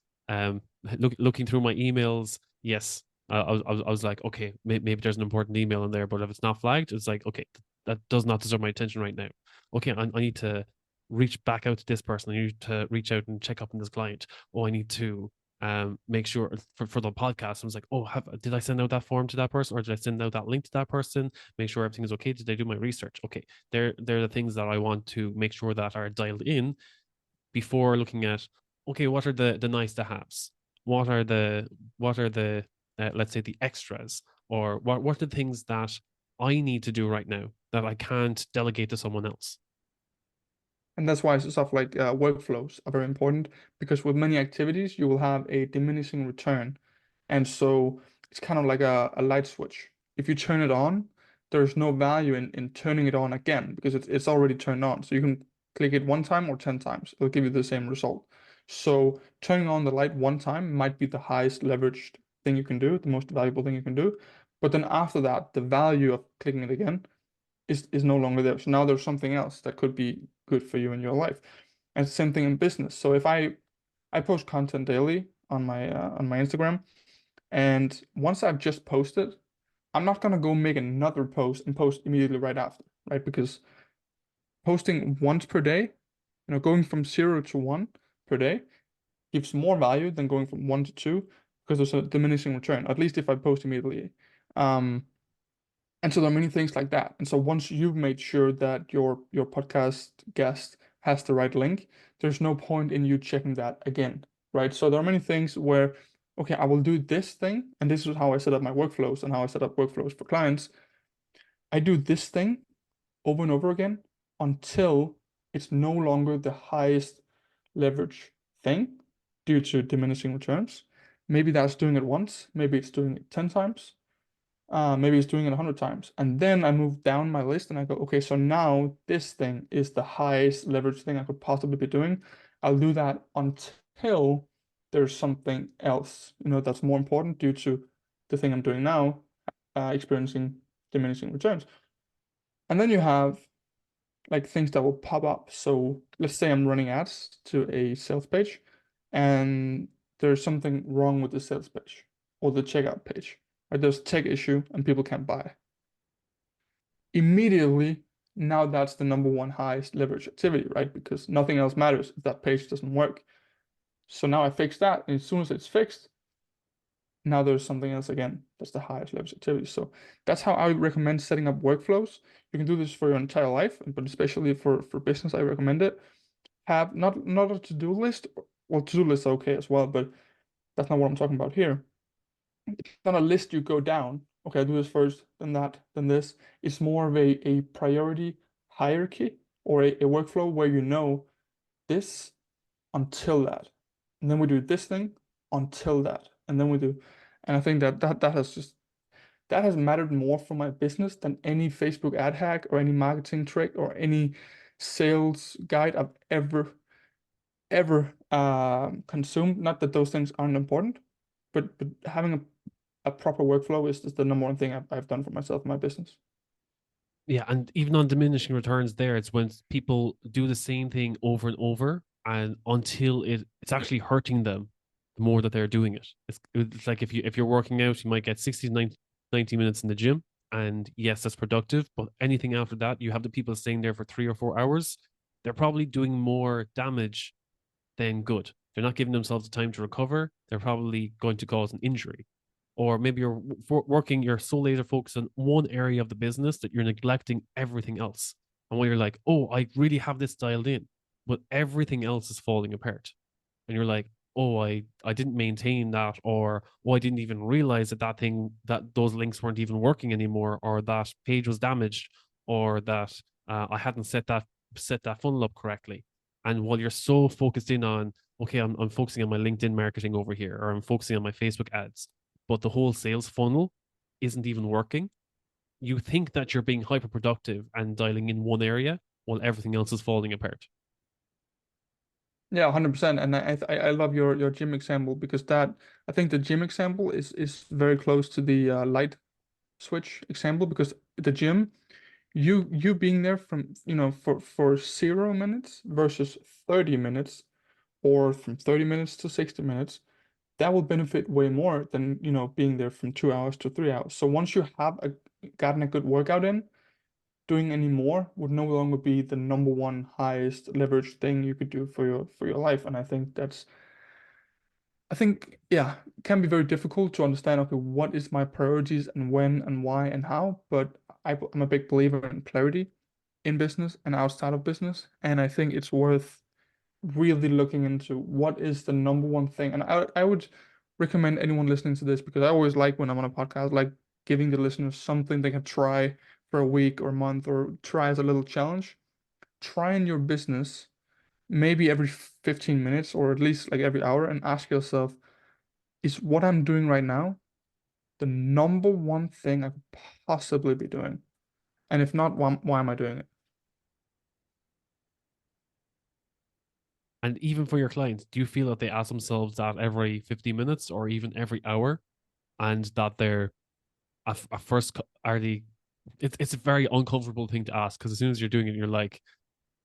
Looking through my emails, yes, I was like, okay, maybe there's an important email in there, but if it's not flagged, it's like, okay, that does not deserve my attention right now. Okay, I need to reach back out to this person. I need to reach out and check up on this client. Oh, I need to make sure for the podcast. I was like, oh, did I send out that form to that person, or did I send out that link to that person? Make sure everything is okay. Did I do my research? Okay, they're the things that I want to make sure that are dialed in before looking at, okay, what are the nice to haves? What are the let's say the extras, or what are the things that I need to do right now that I can't delegate to someone else? And that's why stuff like workflows are very important because with many activities, you will have a diminishing return. And so it's kind of like a light switch. If you turn it on, there's no value in turning it on again because it's already turned on. So you can click it one time or 10 times. It'll give you the same result. So turning on the light one time might be the highest leveraged thing you can do, the most valuable thing you can do. But then after that, the value of clicking it again is no longer there. So now there's something else that could be good for you in your life. And it's the same thing in business. So if I post content daily on my Instagram, and once I've just posted, I'm not gonna go make another post and post immediately right after, right? Because posting once per day, going from 0 to 1 per day gives more value than going from 1 to 2 because there's a diminishing return, at least if I post immediately. Um, And so there are many things like that. And so once you've made sure that your podcast guest has the right link, there's no point in you checking that again, right? So there are many things where, okay, I will do this thing, and this is how I set up my workflows and how I set up workflows for clients. I do this thing over and over again until it's no longer the highest leverage thing due to diminishing returns. Maybe that's doing it once, maybe it's doing it 10 times. Maybe it's doing it 100 times. And then I move down my list and I go, okay, so now this thing is the highest leverage thing I could possibly be doing. I'll do that until there's something else, that's more important due to the thing I'm doing now, experiencing diminishing returns. And then you have like things that will pop up. So let's say I'm running ads to a sales page and there's something wrong with the sales page or the checkout page, or there's a tech issue and people can't buy. Immediately, now that's the number one highest leverage activity, right? Because nothing else matters if that page doesn't work. So now I fix that, and as soon as it's fixed, now there's something else again. That's the highest leverage activity. So that's how I recommend setting up workflows. You can do this for your entire life, but especially for business, I recommend it. Have not a to-do list. Well, to-do lists are okay as well, but that's not what I'm talking about here. It's not a list you go down. Okay, I do this first, then that, then this. It's more of a priority hierarchy or a workflow where you know this until that. And then we do this thing until that. And then we do. And I think that has mattered more for my business than any Facebook ad hack or any marketing trick or any sales guide I've ever consumed. Not that those things aren't important, but having a proper workflow is the number one thing I've done for myself in my business. Yeah, and even on diminishing returns, there it's when people do the same thing over and over, and until it's actually hurting them, the more that they're doing it. It's like if you're working out, you might get 60 to 90 minutes in the gym, and yes, that's productive. But anything after that, you have the people staying there for 3 or 4 hours. They're probably doing more damage than good. They're not giving themselves the time to recover. They're probably going to cause an injury. Or maybe you're so laser focused on one area of the business that you're neglecting everything else. And when you're like, oh, I really have this dialed in, but everything else is falling apart. And you're like, oh, I didn't maintain that, or oh, I didn't even realize that those links weren't even working anymore, or that page was damaged, or that I hadn't set that funnel up correctly. And while you're so focused in on, okay, I'm focusing on my LinkedIn marketing over here, or I'm focusing on my Facebook ads, but the whole sales funnel isn't even working, you think that you're being hyper productive and dialing in one area while everything else is falling apart. Yeah, 100%. And I love your gym example because that I think the gym example is very close to the light switch example because the gym, you being there from for 0 minutes versus 30 minutes or from 30 minutes to 60 minutes, that will benefit way more than being there from 2 hours to 3 hours. So once you have gotten a good workout in, doing any more would no longer be the number one highest leverage thing you could do for your life. And I think, yeah, it can be very difficult to understand, okay, what is my priorities and when and why and how. But I'm a big believer in clarity in business and outside of business. And I think it's worth really looking into what is the number one thing. And I would recommend anyone listening to this because I always like when I'm on a podcast, like giving the listeners something they can try for a week or a month or try as a little challenge. Try in your business maybe every 15 minutes or at least like every hour and ask yourself, is what I'm doing right now the number one thing I could possibly be doing? And if not, why am I doing it? And even for your clients, do you feel that they ask themselves that every 50 minutes or even every hour, and that they're at first are they? It's a very uncomfortable thing to ask because as soon as you're doing it, you're like,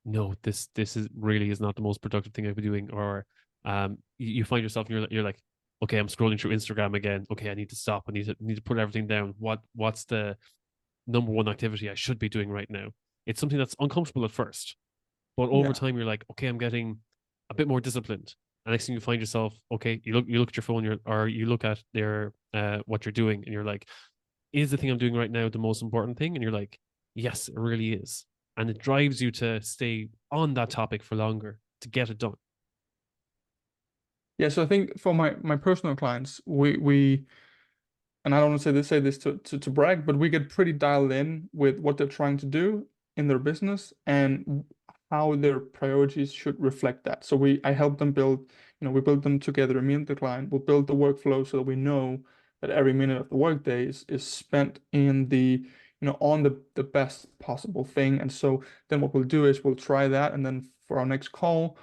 no, this is really is not the most productive thing I've been doing. Or you find yourself and you're like, okay, I'm scrolling through Instagram again. Okay, I need to stop. I need to put everything down. What's the number one activity I should be doing right now? It's something that's uncomfortable at first, but over Yeah. time you're like, okay, I'm getting a bit more disciplined. And next thing you find yourself, okay, you look at your phone, or you look at their what you're doing, and you're like, is the thing I'm doing right now the most important thing? And you're like, yes, it really is. And it drives you to stay on that topic for longer to get it done. Yeah, so I think for my personal clients, we and I don't want to say this to brag, but we get pretty dialed in with what they're trying to do in their business and how their priorities should reflect that. So I help them build, we build them together, me and the client, we'll build the workflow so that we know that every minute of the workday is spent in on the best possible thing. And so then what we'll do is we'll try that, and then for our next call,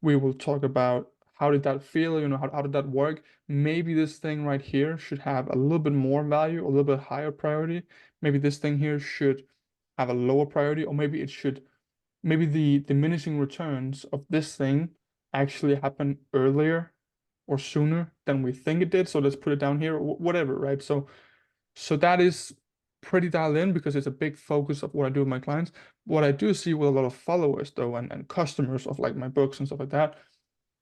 we will talk about how did that feel? How did that work? Maybe this thing right here should have a little bit more value, a little bit higher priority. Maybe this thing here should have a lower priority, or maybe the diminishing returns of this thing actually happen earlier or sooner than we think it did. So let's put it down here, whatever, right? So that is pretty dialed in because it's a big focus of what I do with my clients. What I do see with a lot of followers though, and customers of like my books and stuff like that,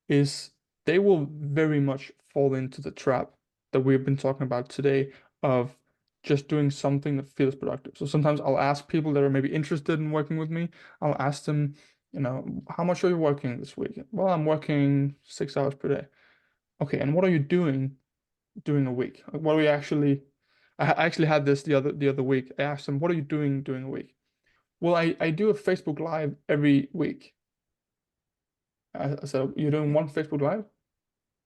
is they will very much fall into the trap that we've been talking about today of just doing something that feels productive. So sometimes I'll ask people that are maybe interested in working with me, I'll ask them, how much are you working this week? Well, I'm working 6 hours per day. Okay, and what are you doing during a week? Like, what are we actually I actually had this the other week. I asked them, what are you doing during a week? Well, I do a Facebook Live every week. I said, you're doing one Facebook Live?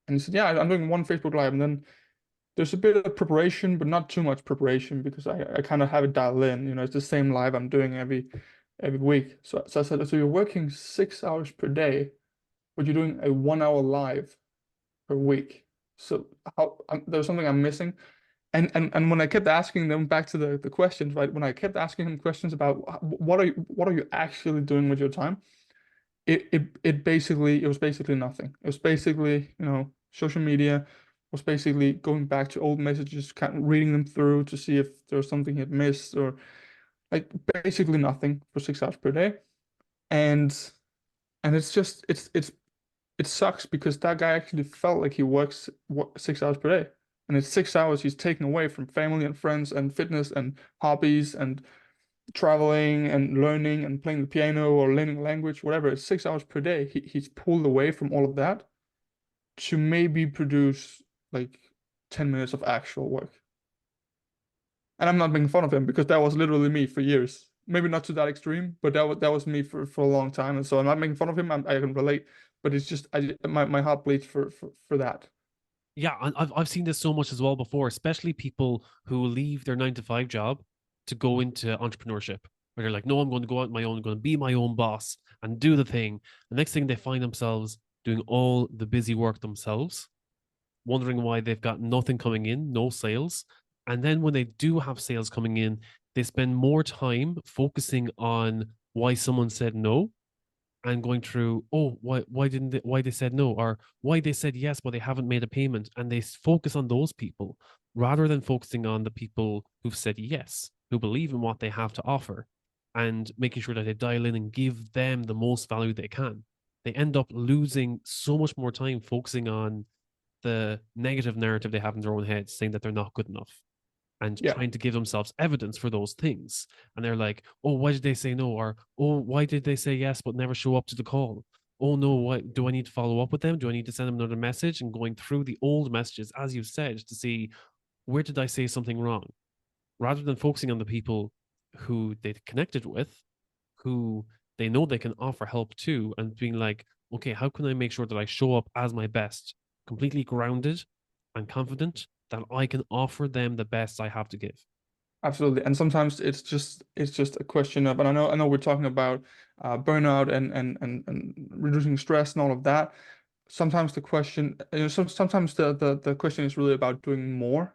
And he said, yeah, I'm doing one Facebook Live. And then there's a bit of preparation, but not too much preparation because I kind of have it dialed in. It's the same live I'm doing every week. So I said, so you're working 6 hours per day, but you're doing a 1 hour live per week. So there's something I'm missing. And when I kept asking them back to the questions, right? When I kept asking him questions about what are you actually doing with your time, it was basically nothing. It was basically, social media, was basically going back to old messages, kind of reading them through to see if there was something he had missed, or like basically nothing for 6 hours per day. And and it's just it sucks because that guy actually felt like he works 6 hours per day. And it's 6 hours he's taken away from family and friends and fitness and hobbies and traveling and learning and playing the piano or learning a language, whatever. It's 6 hours per day. He's pulled away from all of that to maybe produce like 10 minutes of actual work. And I'm not making fun of him because that was literally me for years. Maybe not to that extreme, but that was me for a long time. And so I'm not making fun of him. I can relate, but it's just my heart bleeds for that. Yeah, and I've seen this so much as well before, especially people who leave their 9 to 5 job to go into entrepreneurship. Where they're like, no, I'm going to go out on my own, I'm going to be my own boss and do the thing. The next thing they find themselves doing all the busy work themselves, wondering why they've got nothing coming in, no sales. And then when they do have sales coming in, they spend more time focusing on why someone said no and going through, oh, why didn't they, why they said no, or why they said yes but they haven't made a payment, and they focus on those people rather than focusing on the people who've said yes, who believe in what they have to offer, and making sure that they dial in and give them the most value they can. They end up losing so much more time focusing on the negative narrative they have in their own heads, saying that they're not good enough and Yeah, trying to give themselves evidence for those things. And they're like, oh, why did they say no? Or, oh, why did they say yes but never show up to the call? Oh no, what do I need to follow up with them? Do I need to send them another message? And going through the old messages, as you said, to see where did I say something wrong? Rather than focusing on the people who they connected with, who they know they can offer help to, and being like, okay, how can I make sure that I show up as my best, completely grounded and confident that I can offer them the best I have to give? absolutely. And sometimes it's just a question of, and I know we're talking about burnout and reducing stress and all of that. Sometimes the question, sometimes the question is really about doing more.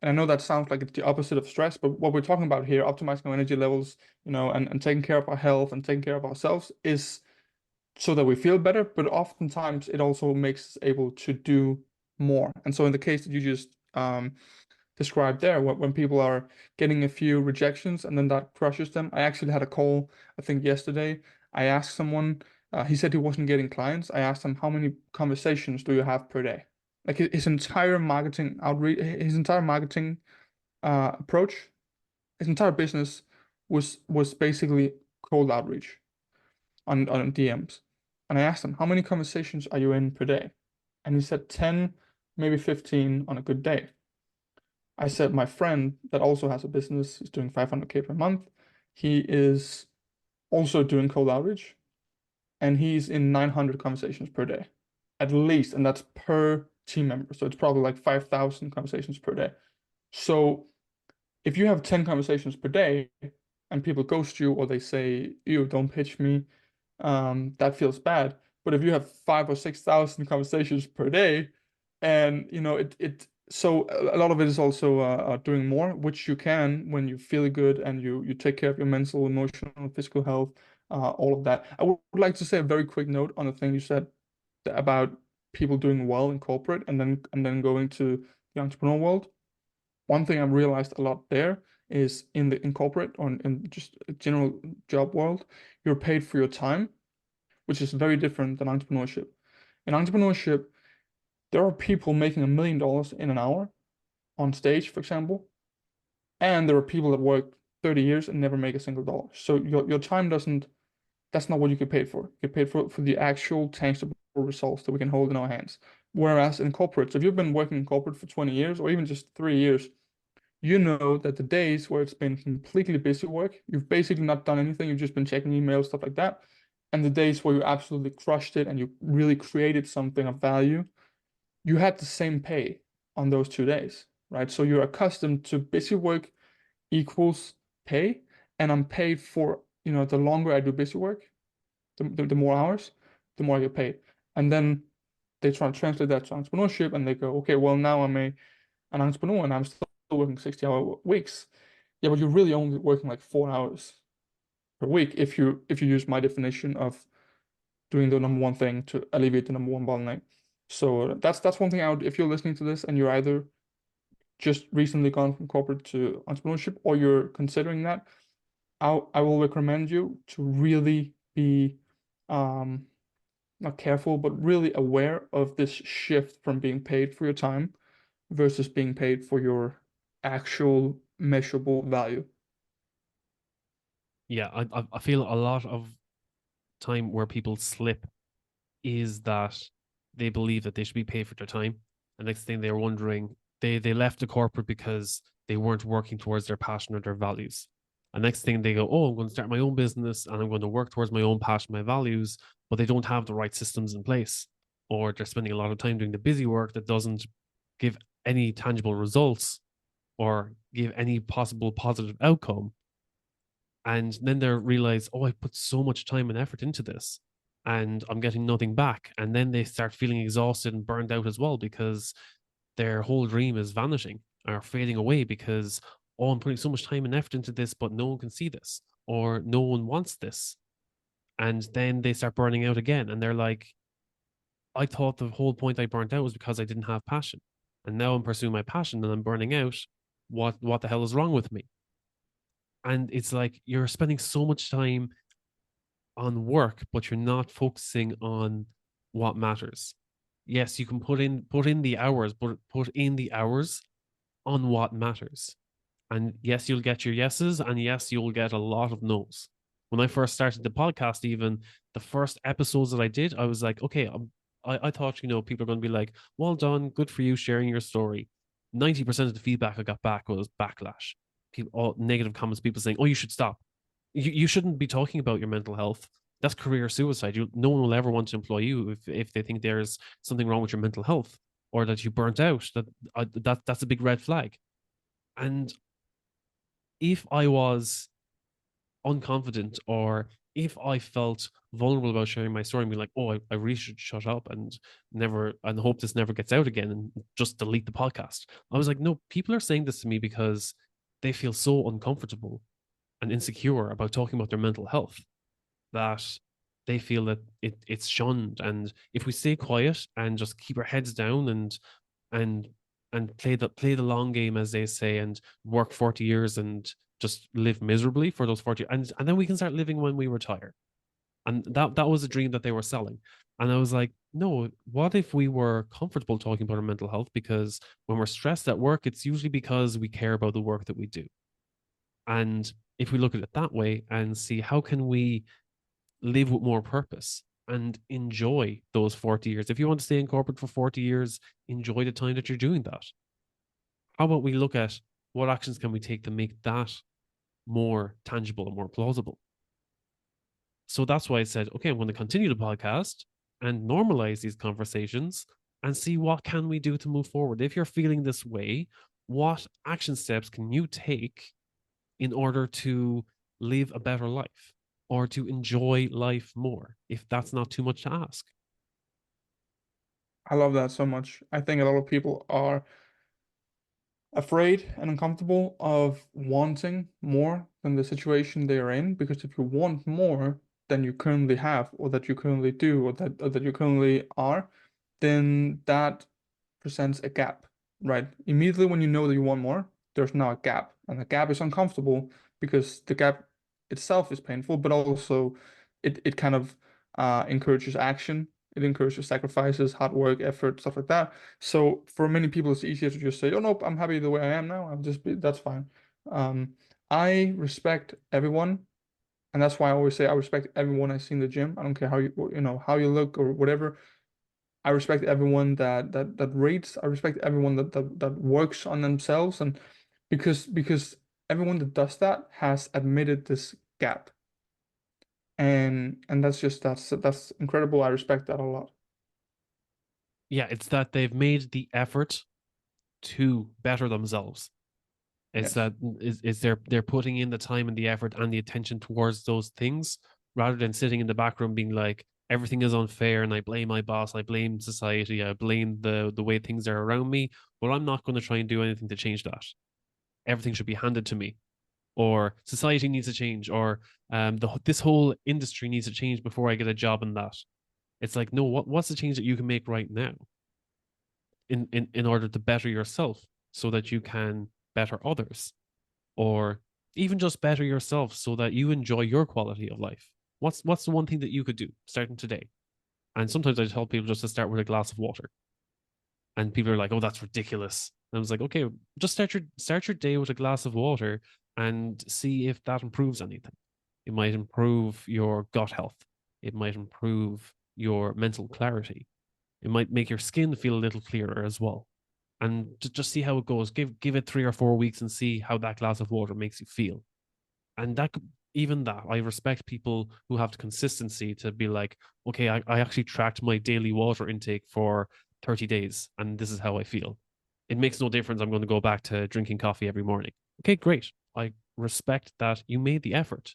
And I know that sounds like it's the opposite of stress, but what we're talking about here, optimizing our energy levels, and taking care of our health and taking care of ourselves, is so that we feel better, but oftentimes it also makes us able to do more. And so in the case that you just described there, when people are getting a few rejections and then that crushes them. I actually had a call, I think yesterday. I asked someone, he said he wasn't getting clients. I asked him, how many conversations do you have per day? Like his entire marketing outreach, his entire marketing approach, his entire business was basically cold outreach on DMs. And I asked him, how many conversations are you in per day? And he said 10, maybe 15 on a good day. I said, my friend that also has a business is doing 500K per month. He is also doing cold outreach and he's in 900 conversations per day, at least. And that's per team member. So it's probably like 5,000 conversations per day. So if you have 10 conversations per day and people ghost you or they say, you don't pitch me, that feels bad. But if you have 5 or 6 thousand conversations per day, and so a lot of it is also doing more, which you can when you feel good and you take care of your mental, emotional, physical health, all of that. I would like to say a very quick note on the thing you said about people doing well in corporate and then going to the entrepreneur world. One thing I've realized a lot there is in corporate or in just a general job world, you're paid for your time, which is very different than entrepreneurship. In entrepreneurship, there are people making $1 million in an hour on stage, for example, and there are people that work 30 years and never make a single dollar. So your time doesn't, that's not what you get paid for. You get paid for the actual tangible results that we can hold in our hands. Whereas in corporate, so if you've been working in corporate for 20 years or even just 3 years, you know that the days where it's been completely busy work, you've basically not done anything, you've just been checking emails, stuff like that. And the days where you absolutely crushed it and you really created something of value, you had the same pay on those 2 days, right? So you're accustomed to busy work equals pay, and I'm paid for, the longer I do busy work, the more hours, the more I get paid. And then they try to translate that to entrepreneurship and they go, okay, well, now an entrepreneur and I'm still working 60-hour weeks. Yeah, but you're really only working like 4 hours per week if you use my definition of doing the number one thing to alleviate the number one bottleneck. So that's one thing I would, if you're listening to this and you're either just recently gone from corporate to entrepreneurship or you're considering that, I will recommend you to really be um not careful, but really aware of this shift from being paid for your time versus being paid for your actual measurable value. Yeah, I feel a lot of time where people slip is that they believe that they should be paid for their time. And next thing they're wondering, they left the corporate because they weren't working towards their passion or their values. And next thing they go, oh, I'm going to start my own business and I'm going to work towards my own passion, my values, but they don't have the right systems in place. Or they're spending a lot of time doing the busy work that doesn't give any tangible results or give any possible positive outcome. And then they realize, oh, I put so much time and effort into this and I'm getting nothing back. And then they start feeling exhausted and burned out as well because their whole dream is vanishing or fading away because, oh, I'm putting so much time and effort into this, but no one can see this or no one wants this. And then they start burning out again. And they're like, I thought the whole point I burnt out was because I didn't have passion. And now I'm pursuing my passion and I'm burning out. What the hell is wrong with me? And it's like you're spending so much time on work, but you're not focusing on what matters. Yes, you can put in the hours, but put in the hours on what matters. And yes, you'll get your yeses, and yes, you'll get a lot of no's. When I first started the podcast, even the first episodes that I did, I was like, okay, I thought, people are going to be like, well done, good for you sharing your story. 90% of the feedback I got back was backlash. People, all negative comments, people saying, oh, you should stop. You shouldn't be talking about your mental health. That's career suicide. No one will ever want to employ you if they think there's something wrong with your mental health or that you burnt out. That's a big red flag. And if I was unconfident or if I felt vulnerable about sharing my story and be like, oh, I really should shut up and never and hope this never gets out again and just delete the podcast. I was like, no, people are saying this to me because they feel so uncomfortable and insecure about talking about their mental health that they feel that it's shunned. And if we stay quiet and just keep our heads down and play the long game, as they say, and work 40 years and just live miserably for those 40, and then we can start living when we retire. And that was a dream that they were selling. And I was like, no, what if we were comfortable talking about our mental health? Because when we're stressed at work, it's usually because we care about the work that we do. And if we look at it that way and see how can we live with more purpose and enjoy those 40 years. If you want to stay in corporate for 40 years, enjoy the time that you're doing that. How about we look at what actions can we take to make that more tangible and more plausible? So that's why I said, okay, I'm going to continue the podcast and normalize these conversations and see what can we do to move forward. If you're feeling this way, what action steps can you take in order to live a better life or to enjoy life more, if that's not too much to ask? I love that so much. I think a lot of people are afraid and uncomfortable of wanting more than the situation they are in, because if you want more than you currently have, or that you currently do, or that you currently are, then that presents a gap, right? Immediately when you know that you want more, there's now a gap, and the gap is uncomfortable because the gap itself is painful, but also it kind of encourages action. It encourages sacrifices, hard work, effort, stuff like that. So for many people, it's easier to just say, "Oh nope, I'm happy the way I am now. That's fine." Um, I respect everyone, and that's why I always say I respect everyone I see in the gym. I don't care how how you look or whatever. I respect everyone that rates. I respect everyone that works on themselves, and because everyone that does that has admitted this gap, and that's incredible. I respect that a lot. Yeah, it's that they've made the effort to better themselves. It's Yes, that is they're putting in the time and the effort and the attention towards those things rather than sitting in the back room being like everything is unfair and I blame my boss, I blame society, I blame the way things are around me. But I'm not going to try and do anything to change that. Everything should be handed to me, or society needs to change, or this whole industry needs to change before I get a job in that. It's like, no, what's the change that you can make right now in order to better yourself so that you can better others, or even just better yourself so that you enjoy your quality of life. What's the one thing that you could do starting today? And sometimes I tell people just to start with a glass of water, and people are like, "Oh, that's ridiculous." And I was like, "Okay, just start your day with a glass of water and see if that improves anything. It might improve your gut health. It might improve your mental clarity. It might make your skin feel a little clearer as well. And just see how it goes. Give it 3 or 4 weeks and see how that glass of water makes you feel. And that even that, I respect people who have the consistency to be like, okay, I actually tracked my daily water intake for 30 days and this is how I feel. It makes no difference. I'm going to go back to drinking coffee every morning. Okay, great. I respect that you made the effort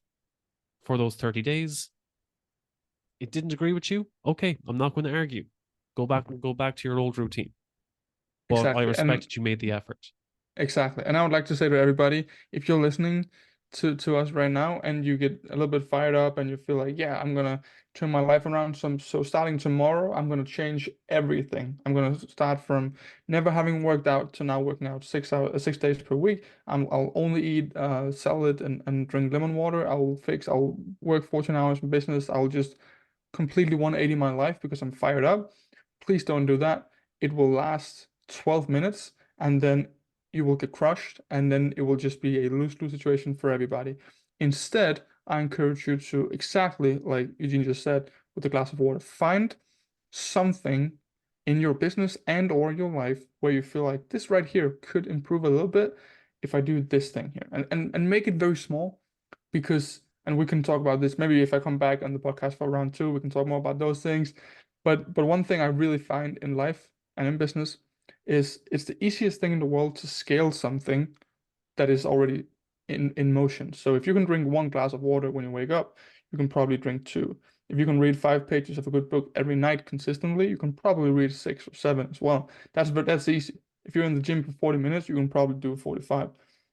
for those 30 days. It didn't agree with you. Okay, I'm not going to argue. Go back to your old routine. But I exactly. respect And that you made the effort. exactly. And I would like to say to everybody, if you're listening to us right now and you get a little bit fired up and you feel like, yeah, I'm gonna turn my life around. So starting tomorrow, I'm gonna change everything. I'm gonna start from never having worked out to now working out 6 hours, 6 days per week. I'll only eat salad and drink lemon water. I'll work 14 hours in business. I'll just completely 180 my life because I'm fired up. Please don't do that. It will last 12 minutes and then you will get crushed and then it will just be a lose-lose situation for everybody. Instead, I encourage you to, exactly like Eugene just said, with a glass of water, find something in your business and or your life where you feel like this right here could improve a little bit if I do this thing here, and make it very small, because, and we can talk about this maybe if I come back on the podcast for round two, we can talk more about those things. But one thing I really find in life and in business is it's the easiest thing in the world to scale something that is already in motion. So if you can drink one glass of water when you wake up, you can probably drink two. If you can read 5 pages of a good book every night consistently, you can probably read 6 or 7 as well. That's easy. If you're in the gym for 40 minutes, you can probably do 45.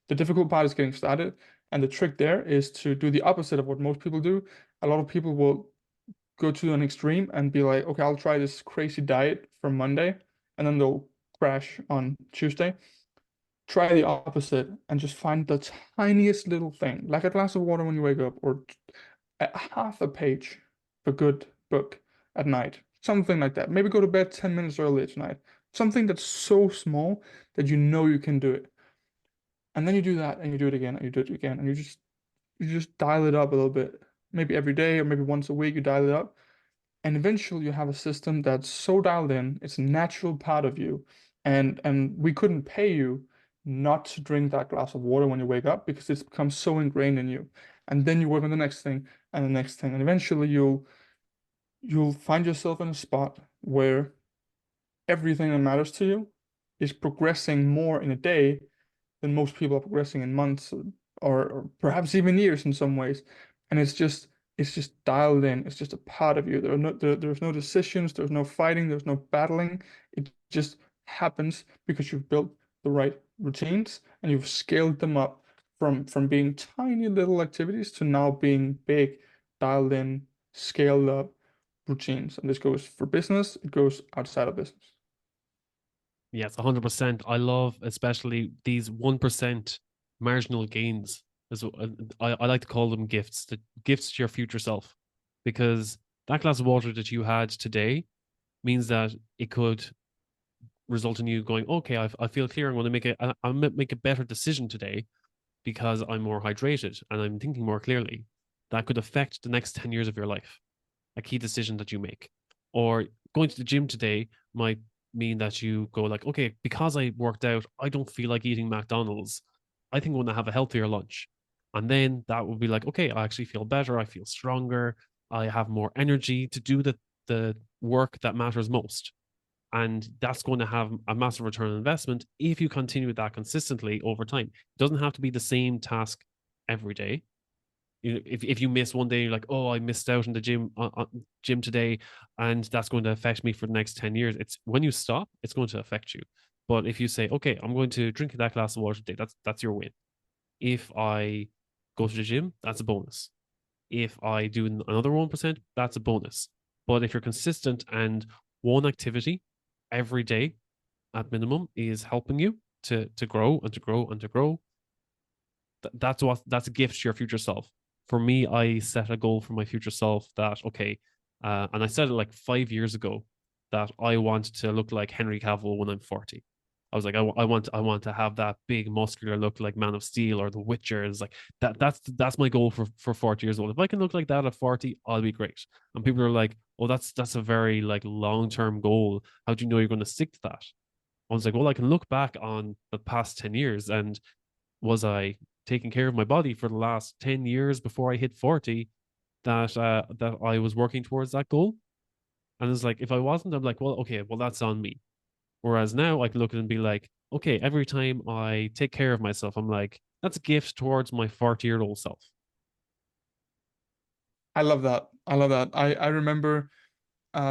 The difficult part is getting started, and the trick there is to do the opposite of what most people do. A lot of people will go to an extreme and be like, okay, I'll try this crazy diet from Monday, and then they'll crash on Tuesday. Try the opposite and just find the tiniest little thing, like a glass of water when you wake up, or a half a page of a good book at night. Something like that. Maybe go to bed 10 minutes earlier tonight. Something that's so small that you know you can do it. And then you do that and you do it again and you do it again and you just dial it up a little bit. Maybe every day or maybe once a week you dial it up. And eventually you have a system that's so dialed in, it's a natural part of you. And we couldn't pay you not to drink that glass of water when you wake up because it's become so ingrained in you. And then you work on the next thing and the next thing. And eventually you'll find yourself in a spot where everything that matters to you is progressing more in a day than most people are progressing in months, or perhaps even years in some ways. And It's just dialed in. It's just a part of you. There's no decisions, there's no fighting, there's no battling. It just happens because you've built the right routines and you've scaled them up from being tiny little activities to now being big, dialed in, scaled up routines. And this goes for business, it goes outside of business. Yes, 100%. I love especially these 1% marginal gains. I like to call them gifts, the gifts to your future self. Because that glass of water that you had today means that it could result in you going, okay, I feel clear. I'll make a better decision today because I'm more hydrated and I'm thinking more clearly. That could affect the next 10 years of your life, a key decision that you make. Or going to the gym today might mean that you go like, okay, because I worked out, I don't feel like eating McDonald's. I think I'm going to have a healthier lunch. And then that would be like, okay, I actually feel better. I feel stronger. I have more energy to do the work that matters most. And that's going to have a massive return on investment if you continue that consistently over time. It doesn't have to be the same task every day. If you miss one day, you're like, oh, I missed out in the gym today, and that's going to affect me for the next 10 years. It's when you stop, it's going to affect you. But if you say, okay, I'm going to drink that glass of water today, that's your win. If I go to the gym, that's a bonus. If I do another 1%, that's a bonus. But if you're consistent and one activity every day at minimum is helping you to grow and to grow and to grow, that's a gift to your future self. For me, I set a goal for my future self that okay, and I said it like 5 years ago that I want to look like Henry Cavill when I'm 40. I was like, I want to have that big muscular look like Man of Steel or The Witcher. It's like that's my goal for 40 years old. If I can look like that at 40, I'll be great. And people are like, oh, that's a very like long term goal. How do you know you're going to stick to that? I was like, well, I can look back on the past 10 years and was I taking care of my body for the last 10 years before I hit 40 that I was working towards that goal. And it's like if I wasn't, I'm like, well, okay, well that's on me. Whereas now I can look at it and be like, okay, every time I take care of myself, I'm like, that's a gift towards my 40-year-old self. I love that. I love that. I remember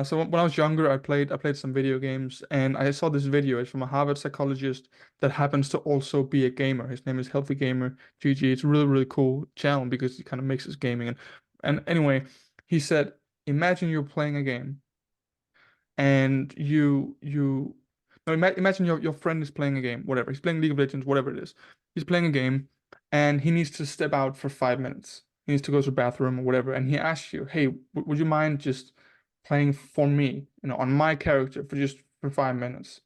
so when I was younger, I played some video games, and I saw this video. It's from a Harvard psychologist that happens to also be a gamer. His name is Healthy Gamer GG. It's a really cool channel because he kind of mixes gaming and anyway, he said, imagine you're playing a game and you no, imagine your friend is playing a game, whatever. He's playing League of Legends, whatever it is. He's playing a game and he needs to step out for 5 minutes. He needs to go to the bathroom or whatever. And he asks you, hey, would you mind just playing for me, on my character for just for 5 minutes?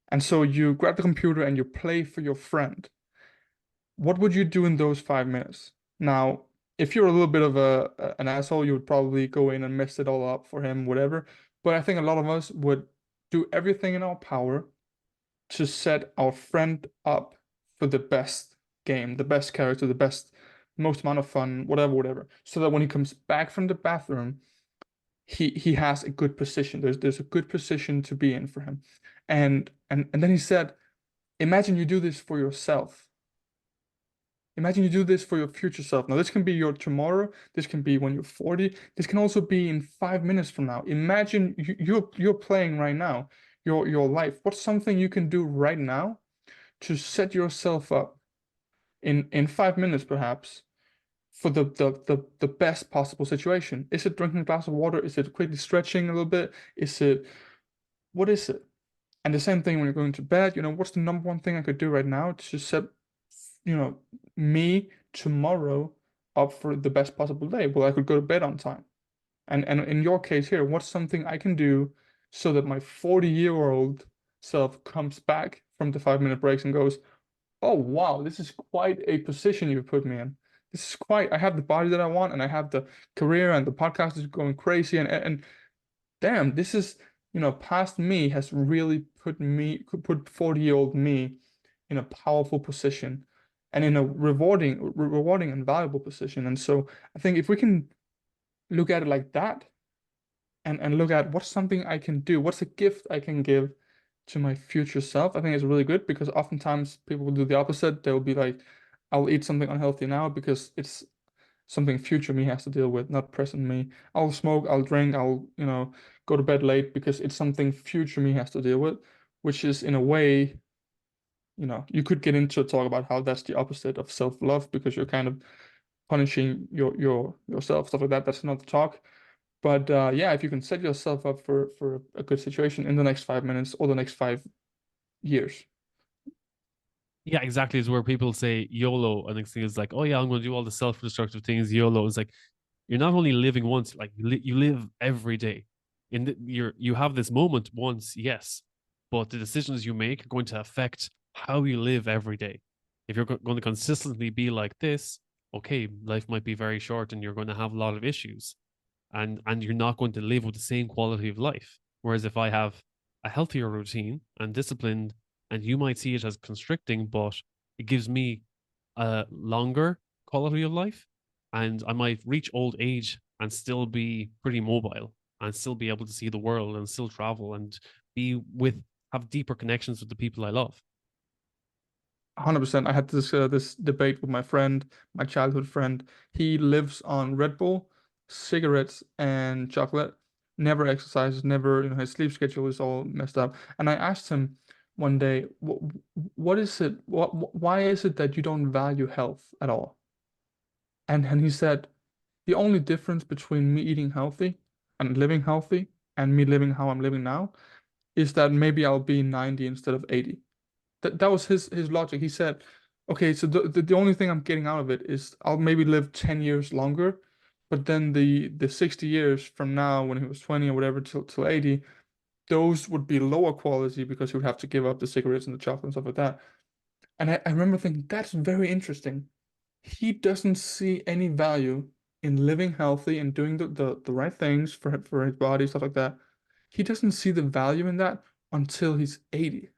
And so you grab the computer and you play for your friend. What would you do in those 5 minutes? Now, if you're a little bit of an asshole, you would probably go in and mess it all up for him, whatever. But I think a lot of us would do everything in our power to set our friend up for the best game, the best character, the best, most amount of fun, whatever. So that when he comes back from the bathroom, he has a good position. There's a good position to be in for him. And then he said, imagine you do this for yourself. Imagine you do this for your future self. Now, this can be your tomorrow. This can be when you're 40. This can also be in 5 minutes from now. Imagine you're playing right now, your life. What's something you can do right now to set yourself up in 5 minutes, perhaps, for the best possible situation? Is it drinking a glass of water? Is it quickly stretching a little bit? What is it? And the same thing when you're going to bed, what's the number one thing I could do right now to set, you know, me tomorrow up for the best possible day? Well, I could go to bed on time. And in your case here, what's something I can do so that my 40-year-old self comes back from the 5 minute breaks and goes, oh wow, this is quite a position you put me in. This is quite, I have the body that I want and I have the career and the podcast is going crazy and damn, this is, past me has really put 40-year-old me in a powerful position and in a rewarding and valuable position. And so I think if we can look at it like that and look at what's something I can do, what's a gift I can give to my future self, I think it's really good because oftentimes people will do the opposite. They'll be like, I'll eat something unhealthy now because something future me has to deal with, not present me. I'll smoke, I'll drink, I'll, go to bed late because it's something future me has to deal with, which is in a way, you could get into a talk about how that's the opposite of self-love because you're kind of punishing yourself, stuff like that. That's not the talk. But yeah, if you can set yourself up for a good situation in the next 5 minutes or the next 5 years. Yeah, exactly. Is where people say YOLO, and next thing is like, oh yeah, I'm going to do all the self-destructive things. YOLO. It's like you're not only living once, like you live every day. You have this moment once, yes, but the decisions you make are going to affect how you live every day. If you're going to consistently be like this, okay, life might be very short, and you're going to have a lot of issues, and you're not going to live with the same quality of life. Whereas if I have a healthier routine and disciplined, and you might see it as constricting, but it gives me a longer quality of life, and I might reach old age and still be pretty mobile and still be able to see the world and still travel and be with have deeper connections with the people I love. 100%. I had this debate with my friend, my childhood friend. He lives on Red Bull, cigarettes, and chocolate. Never exercises, never, his sleep schedule is all messed up. And I asked him one day, what is it, why is it that you don't value health at all? And he said, the only difference between me eating healthy and living healthy and me living how I'm living now is that maybe I'll be 90 instead of 80. That was his logic. He said, okay, so the only thing I'm getting out of it is I'll maybe live 10 years longer, but then the 60 years from now when he was 20 or whatever till 80, those would be lower quality because he would have to give up the cigarettes and the chocolate and stuff like that. And I remember thinking, that's very interesting. He doesn't see any value in living healthy and doing the right things for his body, stuff like that. He doesn't see the value in that until he's 80.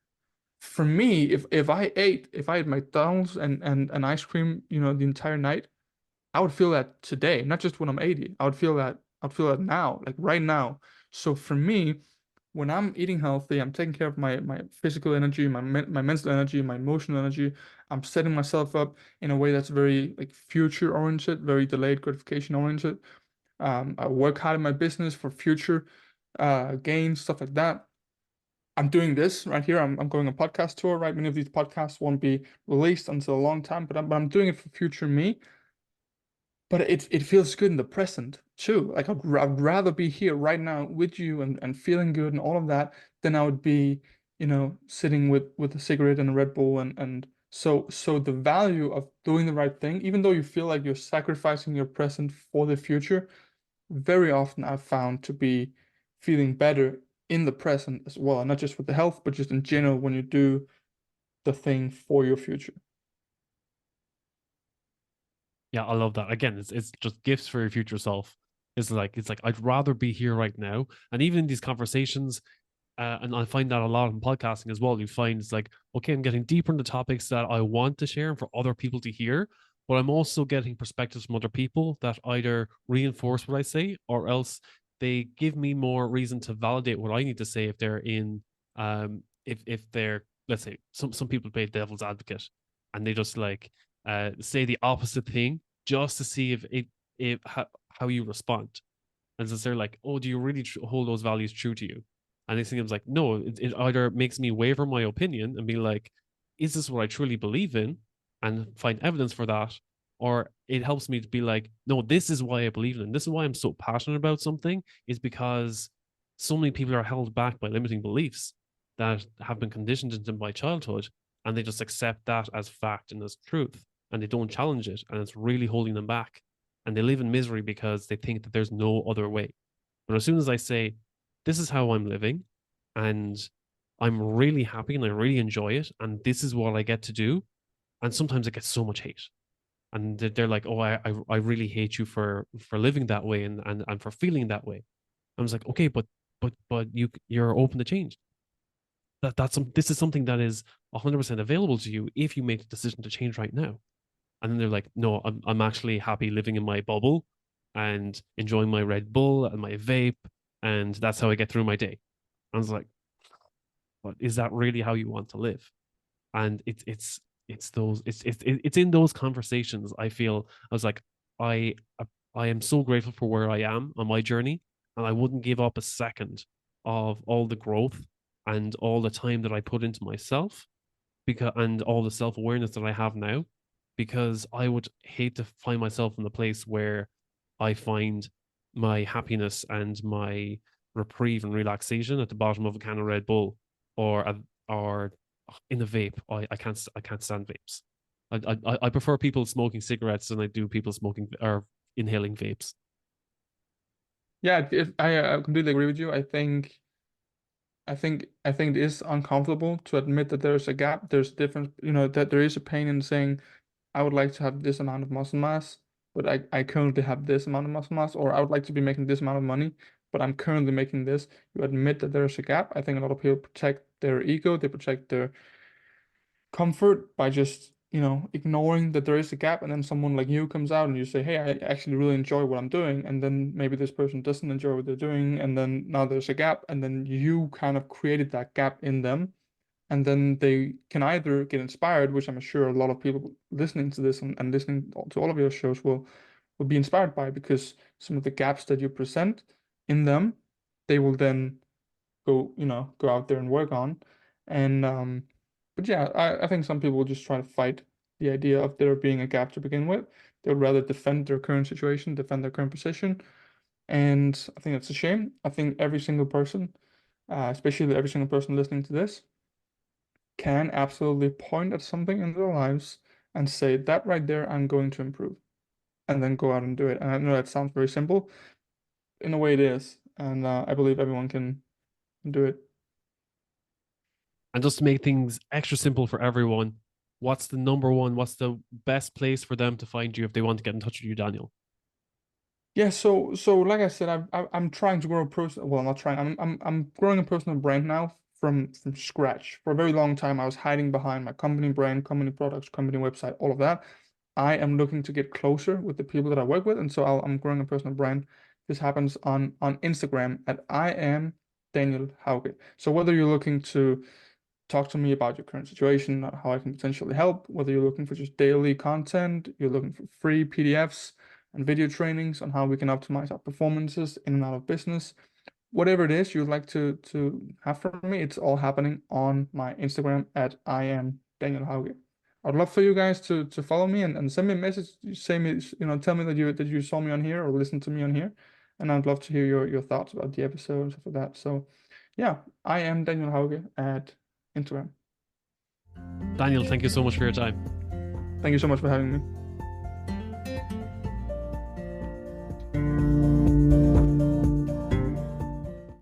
For me, if I ate McDonald's and ice cream, the entire night, I would feel that today, not just when I'm 80. I would feel that now, like right now. So for me, when I'm eating healthy, I'm taking care of my physical energy, my mental energy, my emotional energy. I'm setting myself up in a way that's very like future oriented, very delayed gratification oriented. I work hard in my business for future gains, stuff like that. I'm doing this right here. I'm going on a podcast tour, right? Many of these podcasts won't be released until a long time, but I'm doing it for future me. But it feels good in the present too. Like I'd rather be here right now with you and feeling good and all of that than I would be, sitting with a cigarette and a Red Bull and so the value of doing the right thing, even though you feel like you're sacrificing your present for the future, very often I've found to be feeling better in the present as well, not just with the health, but just in general when you do the thing for your future. Yeah, I love that. Again, it's just gifts for your future self. It's like I'd rather be here right now. And even in these conversations, and I find that a lot in podcasting as well. You find it's like, okay, I'm getting deeper into topics that I want to share and for other people to hear, but I'm also getting perspectives from other people that either reinforce what I say or else they give me more reason to validate what I need to say if they're in if they're, let's say, some people play devil's advocate and they just like say the opposite thing just to see if how you respond. And since they're like, oh, do you really hold those values true to you? And these things like, no, it either makes me waver my opinion and be like, is this what I truly believe in? And find evidence for that. Or it helps me to be like, no, this is why I believe in it. This is why I'm so passionate about something, is because so many people are held back by limiting beliefs that have been conditioned into them by childhood. And they just accept that as fact and as truth. And they don't challenge it. And it's really holding them back. And they live in misery because they think that there's no other way. But as soon as I say, this is how I'm living, and I'm really happy and I really enjoy it, and this is what I get to do, and sometimes it gets so much hate. And they're like, oh, I really hate you for living that way and for feeling that way. I was like, okay, but you're open to change. This is something that is 100% available to you if you make the decision to change right now. And then they're like, no, I'm actually happy living in my bubble and enjoying my Red Bull and my vape. And that's how I get through my day. I was like, but is that really how you want to live? And it's in those conversations I feel I was like, I I am so grateful for where I am on my journey, and I wouldn't give up a second of all the growth and all the time that I put into myself, because and all the self-awareness that I have now, because I would hate to find myself in the place where I find my happiness and my reprieve and relaxation at the bottom of a can of Red Bull, or in a vape. I can't stand vapes. I prefer people smoking cigarettes than I do people smoking or inhaling vapes. Yeah, I completely agree with you. I think it is uncomfortable to admit that there's a gap. There's difference, that there is a pain in saying I would like to have this amount of muscle mass, but I currently have this amount of muscle mass, or I would like to be making this amount of money, but I'm currently making this. You admit that there's a gap. I think a lot of people protect their ego, they protect their comfort by just, ignoring that there is a gap, and then someone like you comes out and you say, "Hey, I actually really enjoy what I'm doing," and then maybe this person doesn't enjoy what they're doing, and then now there's a gap, and then you kind of created that gap in them, and then they can either get inspired, which I'm sure a lot of people listening to this and listening to all of your shows will be inspired by, because some of the gaps that you present in them, they will then go out there and work on. And but yeah, I think some people just try to fight the idea of there being a gap to begin with. They would rather defend their current situation, defend their current position. And I think that's a shame. I think every single person, especially every single person listening to this, can absolutely point at something in their lives and say, that right there, I'm going to improve, and then go out and do it. And I know that sounds very simple. In a way, it is. And I believe everyone can do it. And just to make things extra simple for everyone, what's the best place for them to find you if they want to get in touch with you, Daniel? Yeah, so like I said, I'm trying to grow a person. Well, not trying. I'm growing a personal brand now from scratch. For a very long time, I was hiding behind my company brand, company products, company website, all of that. I am looking to get closer with the people that I work with, and so I'm growing a personal brand. This happens on Instagram at I am Daniel Hauge. So whether you're looking to talk to me about your current situation, how I can potentially help, whether you're looking for just daily content, you're looking for free PDFs and video trainings on how we can optimize our performances in and out of business. Whatever it is you'd like to have from me, it's all happening on my Instagram at I am Daniel Hauge. I'd love for you guys to follow me and send me a message, say me, tell me that you saw me on here or listened to me on here. And I'd love to hear your thoughts about the episode and stuff like that. So yeah, I am Daniel Hauge at Instagram. Daniel, thank you so much for your time. Thank you so much for having me.